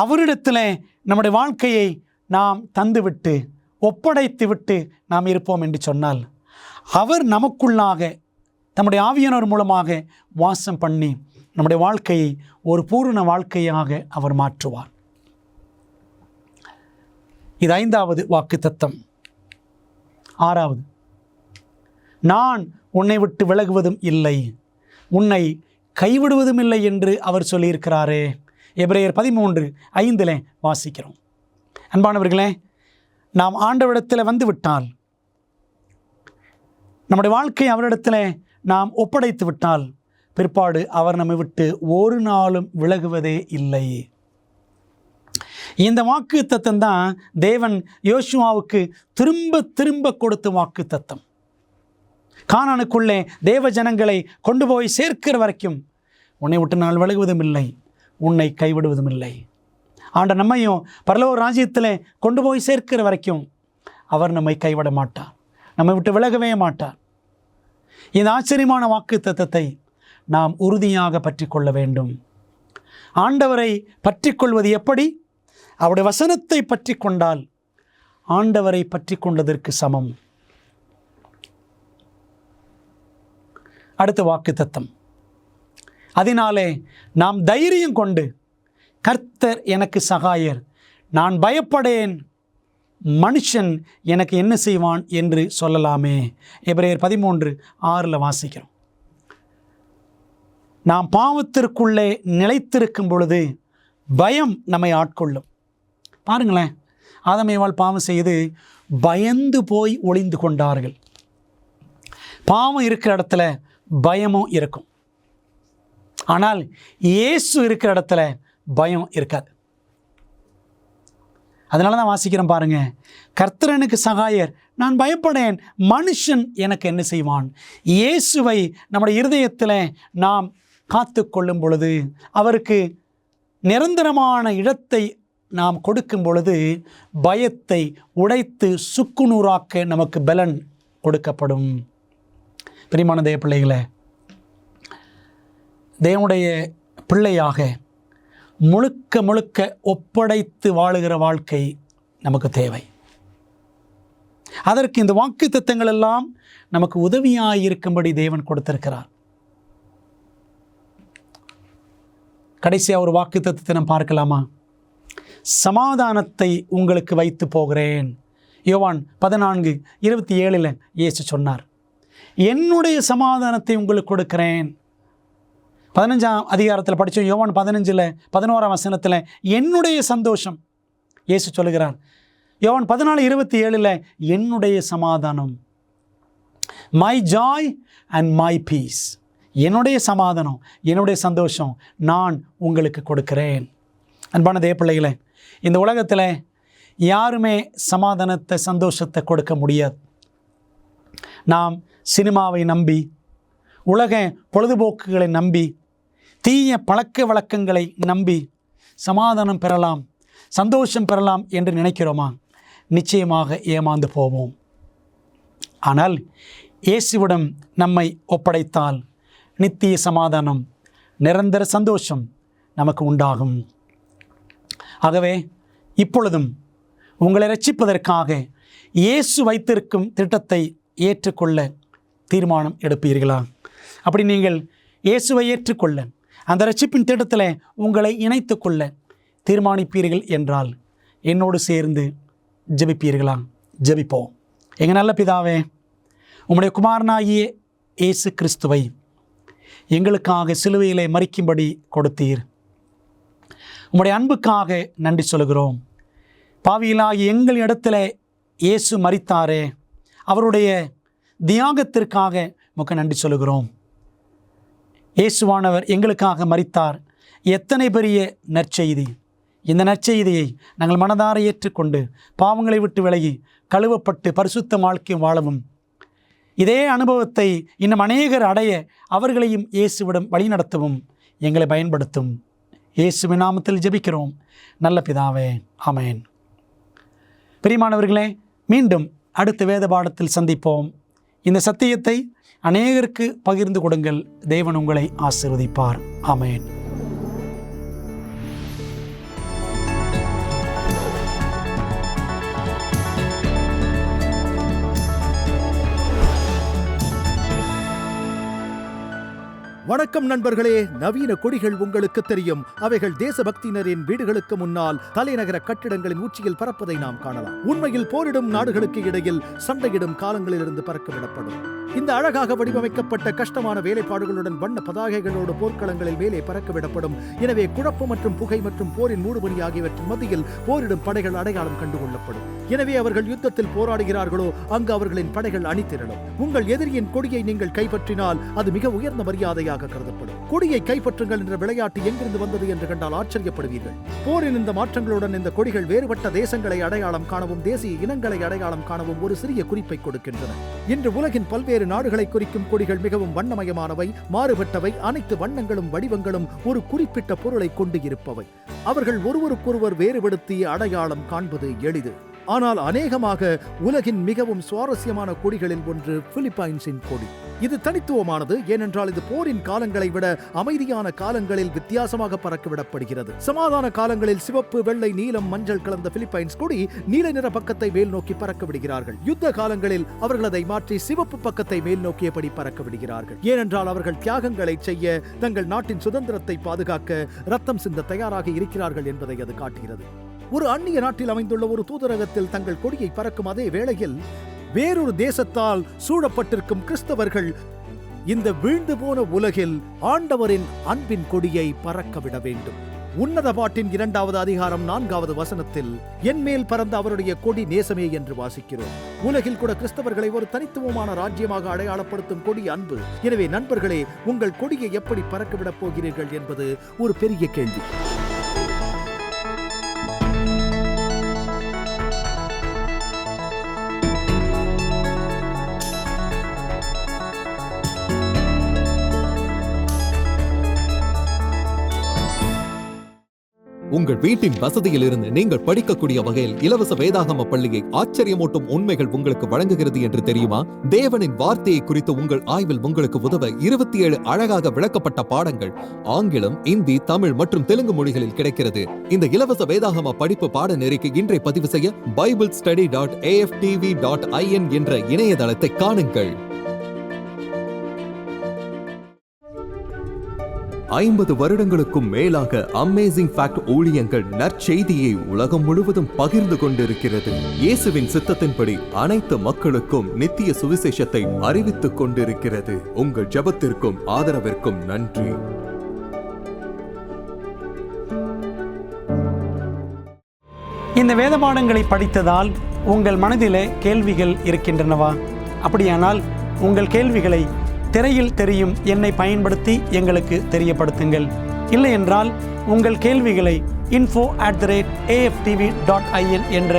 அவரிடத்தில் நம்முடைய வாழ்க்கையை நாம் தந்துவிட்டு ஒப்படைத்து விட்டு நாம் இருப்போம் என்று சொன்னால், அவர் நமக்குள்ளாக நம்முடைய ஆவியானவர் மூலமாக வாசம் பண்ணி நம்முடைய வாழ்க்கையை ஒரு பூரண வாழ்க்கையாக அவர் மாற்றுவார். இது 5வது வாக்குத்தத்தம். 6வது, நான் உன்னை விட்டு விலகுவதும் இல்லை, உன்னை கைவிடுவதும் இல்லை என்று அவர் சொல்லியிருக்கிறாரே. எபிரேயர் 13:5 வாசிக்கிறோம். அன்பானவர்களே, நாம் ஆண்டவரிடத்தில் வந்து விட்டால், நம்முடைய வாழ்க்கையை அவரிடத்தில் நாம் ஒப்படைத்து விட்டால், பிற்பாடு அவர் நம்மை விட்டு ஒரு நாளும் விலகுவதே இல்லை. இந்த வாக்குத்தத்தம் தான் தேவன் யோசுவாவுக்கு திரும்ப திரும்ப கொடுத்த வாக்குத்தத்தம். கானானுக்குள்ளே தேவ ஜனங்களை கொண்டு போய் சேர்க்கிற வரைக்கும் உன்னை விட்டு நான் விலகுவதும் இல்லை, உன்னை கைவிடுவதும் இல்லை. ஆண்டவர் நம்மையும் பரலோக ராஜ்யத்தில் கொண்டு போய் சேர்க்கிற வரைக்கும் அவர் நம்மை கைவிட மாட்டார், நம்மை விட்டு விலகவே மாட்டார். இந்த ஆச்சரியமான வாக்குத்தத்தத்தை நாம் உறுதியாக பற்றி கொள்ள வேண்டும். ஆண்டவரை பற்றி கொள்வது எப்படி? அவருடைய வசனத்தை பற்றி கொண்டால் ஆண்டவரை பற்றி கொண்டதற்கு சமம். அடுத்த வாக்குத்தத்தம், அதனாலே நாம் தைரியம் கொண்டு கர்த்தர் எனக்கு சகாயர், நான் பயப்படேன், மனுஷன் எனக்கு என்ன செய்வான் என்று சொல்லலாமே. எபிரேயர் 13:6 வாசிக்கிறோம். நாம் பாவத்திற்குள்ளே நிலைத்திருக்கும் பொழுது பயம் நம்மை ஆட்கொள்ளும். பாருங்களேன், ஆதாம் ஏவாள் பாவம் செய்து பயந்து போய் ஒளிந்து கொண்டார்கள். பாவம் இருக்கிற இடத்துல பயமும் இருக்கும். ஆனால் இயேசு இருக்கிற இடத்துல பயம் இருக்காது. அதனால தான் வாசிக்கிறோம் பாருங்க, கர்த்தர் எனக்கு சகாயர், நான் பயப்படேன், மனுஷன் எனக்கு என்ன செய்வான். இயேசுவை நம்முடைய இருதயத்தில் நாம் காத்து கொள்ளும் பொழுது, அவருக்கு நிரந்தரமான இடத்தை நாம் கொடுக்கும் பொழுது, பயத்தை உடைத்து சுக்குநூறாக்க நமக்கு பலன் கொடுக்கப்படும். பிரியமான தேவ பிள்ளைகளே, தேவனுடைய பிள்ளையாக முழுக்க முழுக்க ஒப்படைத்து வாழுகிற வாழ்க்கை நமக்கு தேவை. அதற்கு இந்த வாக்குத்தத்தங்கள் எல்லாம் நமக்கு உதவியாக இருக்கும்படி தேவன் கொடுத்திருக்கிறார். கடைசியாக ஒரு வாக்குத்தத்தத்தை நாம் பார்க்கலாமா? சமாதானத்தை உங்களுக்கு வைத்து போகிறேன். யோவான் 14:27 இயேசு சொன்னார், என்னுடைய சமாதானத்தை உங்களுக்கு கொடுக்கிறேன். 15ஆம் அதிகாரத்தில் படித்தோம். யோவான் 15:11 வசனத்தில் என்னுடைய சந்தோஷம் இயேசு சொல்லுகிறார். யோவான் 14:27 என்னுடைய சமாதானம், my joy and my peace, என்னுடைய சமாதானம், என்னுடைய சந்தோஷம் நான் உங்களுக்கு கொடுக்கிறேன். அன்பான தேவ பிள்ளைகளே, இந்த உலகத்தில் யாருமே சமாதானத்தை, சந்தோஷத்தை கொடுக்க முடியாது. நாம் சினிமாவை நம்பி, உலக பொழுதுபோக்குகளை நம்பி, தீய பழக்க வழக்கங்களை நம்பி சமாதானம் பெறலாம், சந்தோஷம் பெறலாம் என்று நினைக்கிறோமா? நிச்சயமாக ஏமாந்து போவோம். ஆனால் இயேசுவிடம் நம்மை ஒப்படைத்தால் நித்திய சமாதானம், நிரந்தர சந்தோஷம் நமக்கு உண்டாகும். ஆகவே இப்பொழுதும் உங்களை ரட்சிப்பதற்காக இயேசு வைத்திருக்கும் திட்டத்தை ஏற்றுக்கொள்ள தீர்மானம் எடுப்பீர்களா? அப்படி நீங்கள் இயேசுவை ஏற்றுக்கொள்ள, அந்த ரட்சிப்பின் திட்டத்தில் உங்களை இணைத்து கொள்ள தீர்மானிப்பீர்கள் என்றால் என்னோடு சேர்ந்து ஜெபிப்பீர்களா? ஜெபிப்போம். எங்கள் நல்ல பிதாவே, உம்முடைய குமாரனாகிய இயேசு கிறிஸ்துவை எங்களுக்காக சிலுவையிலே மரிக்கும்படி கொடுத்தீர். உம்முடைய அன்புக்காக நன்றி சொல்கிறோம். பாவியிலாகி எங்கள் இடத்துல இயேசு மரித்தாரே, அவருடைய தியாகத்திற்காக உமக்கு நன்றி சொல்கிறோம். இயேசுவானவர் எங்களுக்காக மரித்தார். எத்தனை பெரிய நற்செய்தி! இந்த நற்செய்தியை நாங்கள் மனதார ஏற்றுக்கொண்டு பாவங்களை விட்டு விலகி கழுவப்பட்டு பரிசுத்த வாழ்க்கை வாழவும், இதே அனுபவத்தை இன்னும் அநேகர் அடைய அவர்களையும் இயேசுவிடம் வழிநடத்தவும் எங்களை பயன்படுத்தும். இயேசுவின் நாமத்தில் ஜெபிக்கிறோம் நல்ல பிதாவே, ஆமென். பிரியமானவர்களே, மீண்டும் அடுத்த வேத பாடத்தில் சந்திப்போம். இந்த சத்தியத்தை அநேகருக்கு பகிர்ந்து கொடுங்கள். தேவன் உங்களை ஆசீர்வதிப்பார். ஆமென். வணக்கம் நண்பர்களே. நவீன கொடிகள் உங்களுக்கு தெரியும். அவைகள் தேசபக்தியினரின் வீடுகளுக்கு முன்னால் தலைநகர கட்டிடங்களின் உச்சியில் பறப்பதை நாம் காணலாம். உண்மையில் போரிடும் நாடுகளுக்கு இடையில் சண்டையிடும் காலங்களிலிருந்து பறக்கவிடப்படும். இந்த அழகாக வடிவமைக்கப்பட்ட கஷ்டமான வேலைப்பாடுகளுடன் வண்ண பதாகைகளோடு போர்க்களங்களில் மேலே பறக்கவிடப்படும். எனவே குழப்பம் மற்றும் புகை மற்றும் போரின் மூடுபனி ஆகியவற்றின் மத்தியில் போரிடும் படைகள் அடையாளம் கண்டுகொள்ளப்படும். எனவே அவர்கள் யுத்தத்தில் போராடுகிறார்களோ அங்கு அவர்களின் படைகள் அணிதிரளும். உங்கள் எதிரியின் கொடியை நீங்கள் கைப்பற்றினால் அது மிக உயர்ந்த மரியாதையாக கருதப்படும். கொடியை கைப்பற்றுங்கள் என்ற விளையாட்டு எங்கிருந்து வந்தது என்று கண்டால் ஆச்சரியப்படுவீர்கள். போரின் இந்த மாற்றங்களுடன் இந்த கொடிகள் வேறுபட்ட தேசங்களை அடையாளம் காணவும், தேசிய இனங்களை அடையாளம் காணவும் ஒரு சிறிய குறிப்பை கொடுக்கின்றன. இன்று உலகின் பல்வேறு நாடுகளை குறிக்கும் கொடிகள் மிகவும் வண்ணமயமானவை, மாறுபட்டவை. அனைத்து வண்ணங்களும் வடிவங்களும் ஒரு குறிப்பிட்ட பொருளை கொண்டு இருப்பவை. அவர்கள் ஒருவருக்கொருவர் வேறுபடுத்தி அடையாளம் காண்பது எளிது. ஆனால் அநேகமாக உலகின் மிகவும் சுவாரஸ்யமான கொடிகளில் ஒன்று பிலிப்பைன்ஸின் கொடி. இது தனித்துவமானது, ஏனென்றால் இது போரின் காலங்களை விட அமைதியான காலங்களில் வித்தியாசமாக பறக்கவிடப்படுகிறது. சமாதான காலங்களில் சிவப்பு, வெள்ளை, நீலம், மஞ்சள் கலந்த பிலிப்பைன்ஸ் கொடி நீல நிற பக்கத்தை மேல் நோக்கி பறக்க விடுகிறார்கள். யுத்த காலங்களில் அவர்கள் அதை மாற்றி சிவப்பு பக்கத்தை மேல் நோக்கியபடி பறக்க விடுகிறார்கள். ஏனென்றால் அவர்கள் தியாகங்களை செய்ய, தங்கள் நாட்டின் சுதந்திரத்தை பாதுகாக்க ரத்தம் சிந்த தயாராக இருக்கிறார்கள் என்பதை அது காட்டுகிறது. ஒரு அந்நிய நாட்டில் அமைந்துள்ள ஒரு தூதரகத்தில் தங்கள் கொடியை பறக்கும் அதே வேளையில் வேறொரு தேசத்தால் சூழப்பட்டிருக்கும் கிறிஸ்தவர்கள் இந்த வீழ்ந்து போன உலகில் ஆண்டவரின் அன்பின் கொடியை பறக்கவிட வேண்டும். உன்னத பாட்டின் 2வது அதிகாரம் 4வது வசனத்தில் என் மேல் பறந்த அவருடைய கொடி நேசமே என்று வாசிக்கிறோம். உலகில் கூட கிறிஸ்தவர்களை ஒரு தனித்துவமான ராஜ்யமாக அடையாளப்படுத்தும் கொடி அன்பு. எனவே நண்பர்களே, உங்கள் கொடியை எப்படி பறக்கவிடப் போகிறீர்கள் என்பது ஒரு பெரிய கேள்வி. உங்கள் வீட்டின் வசதியில் இருந்து நீங்கள் படிக்கக்கூடிய வகையில் இலவச வேதாகம பள்ளியை ஆச்சரியமூட்டும் உண்மைகள் உங்களுக்கு வழங்குகிறது என்று தெரியுமா? தேவனின் வார்த்தையை குறித்து உங்கள் ஆய்வில் உங்களுக்கு உதவ 27 அழகாக விளக்கப்பட்ட பாடங்கள் ஆங்கிலம், இந்தி, தமிழ் மற்றும் தெலுங்கு மொழிகளில் கிடைக்கிறது. இந்த இலவச வேதாகம படிப்பு பாடநெறிக்கு இன்றை பதிவு செய்ய biblestudy.aftv.in என்ற இணையதளத்தை காணுங்கள். 50 வருடங்களுக்கும் மேலாக அமேசிங் ஃபேக்ட் ஊழியங்கள் நற்செய்தியை உலகம் முழுவதும் பகிர்ந்து கொண்டிருக்கிறது. இயேசுவின் சித்தத்தின்படி அனைத்து மக்களுக்கும் நித்திய சுவிசேஷத்தை அறிவித்துக் கொண்டிருக்கிறது. உங்கள் ஜெபத்திற்கும் ஆதரவிற்கும் நன்றி. இந்த வேத பாடங்களை படித்ததால் உங்கள் மனதிலே கேள்விகள் இருக்கின்றனவா? அப்படியானால் உங்கள் கேள்விகளை திரையில் தெரியும் எண்ணை பயன்படுத்தி எங்களுக்கு தெரியப்படுத்துங்கள். இல்லை என்றால் உங்கள் கேள்விகளை info@aftv.in என்ற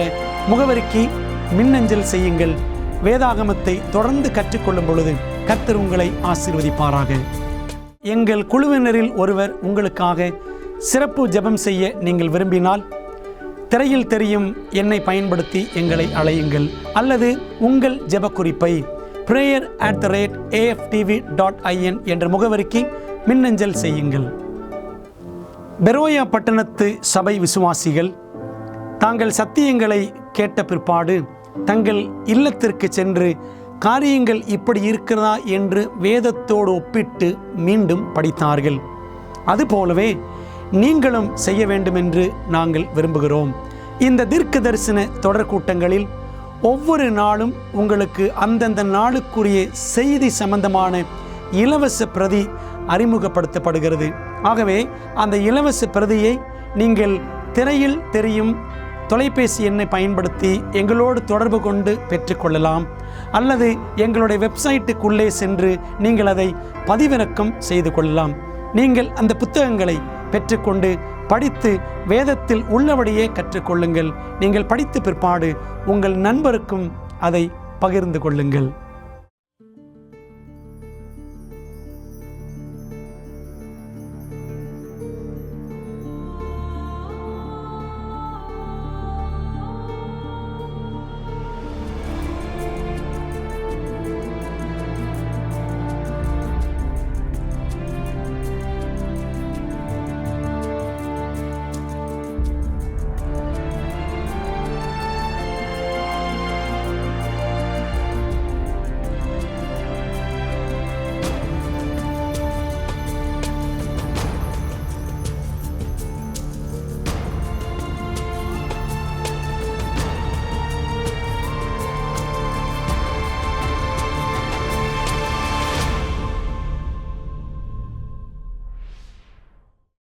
முகவரிக்கு மின்னஞ்சல் செய்யுங்கள். வேதாகமத்தை தொடர்ந்து கற்றுக்கொள்ளும் பொழுது கர்த்தர் உங்களை ஆசீர்வதிப்பாராக. எங்கள் குழுவினரில் ஒருவர் உங்களுக்காக சிறப்பு ஜெபம் செய்ய நீங்கள் விரும்பினால் திரையில் தெரியும் எண்ணை பயன்படுத்தி எங்களை அழையுங்கள். அல்லது உங்கள் ஜெப குறிப்பை prayer@aftv.in என்ற முகவரிக்கு மின்னஞ்சல் செய்யுங்கள். பெரோயா பட்டணத்து சபை விசுவாசிகள் தாங்கள் சத்தியங்களை கேட்ட பிற்பாடு தங்கள் இல்லத்திற்கு சென்று காரியங்கள் இப்படி இருக்கிறதா என்று வேதத்தோடு ஒப்பிட்டு மீண்டும் படித்தார்கள். அதுபோலவே நீங்களும் செய்ய வேண்டும் என்று நாங்கள் விரும்புகிறோம். இந்த தீர்க்க தரிசன தொடர் கூட்டங்களில் ஒவ்வொரு நாளும் உங்களுக்கு அந்தந்த நாளுக்குரிய செய்தி சம்பந்தமான இலவச பிரதி அறிமுகப்படுத்தப்படுகிறது. ஆகவே அந்த இலவச பிரதியை நீங்கள் திரையில் தெரியும் தொலைபேசி எண்ணை பயன்படுத்தி எங்களோடு தொடர்பு கொண்டு பெற்றுக்கொள்ளலாம். அல்லது எங்களுடைய வெப்சைட்டுக்குள்ளே சென்று நீங்கள் அதை பதிவிறக்கம் செய்து கொள்ளலாம். நீங்கள் அந்த புத்தகங்களை பெற்றுக்கொண்டு படித்து வேதத்தில் உள்ளபடியே கற்றுக்கொள்ளுங்கள். நீங்கள் படித்த பிற்பாடு உங்கள் நண்பருக்கும் அதை பகிர்ந்து கொள்ளுங்கள்.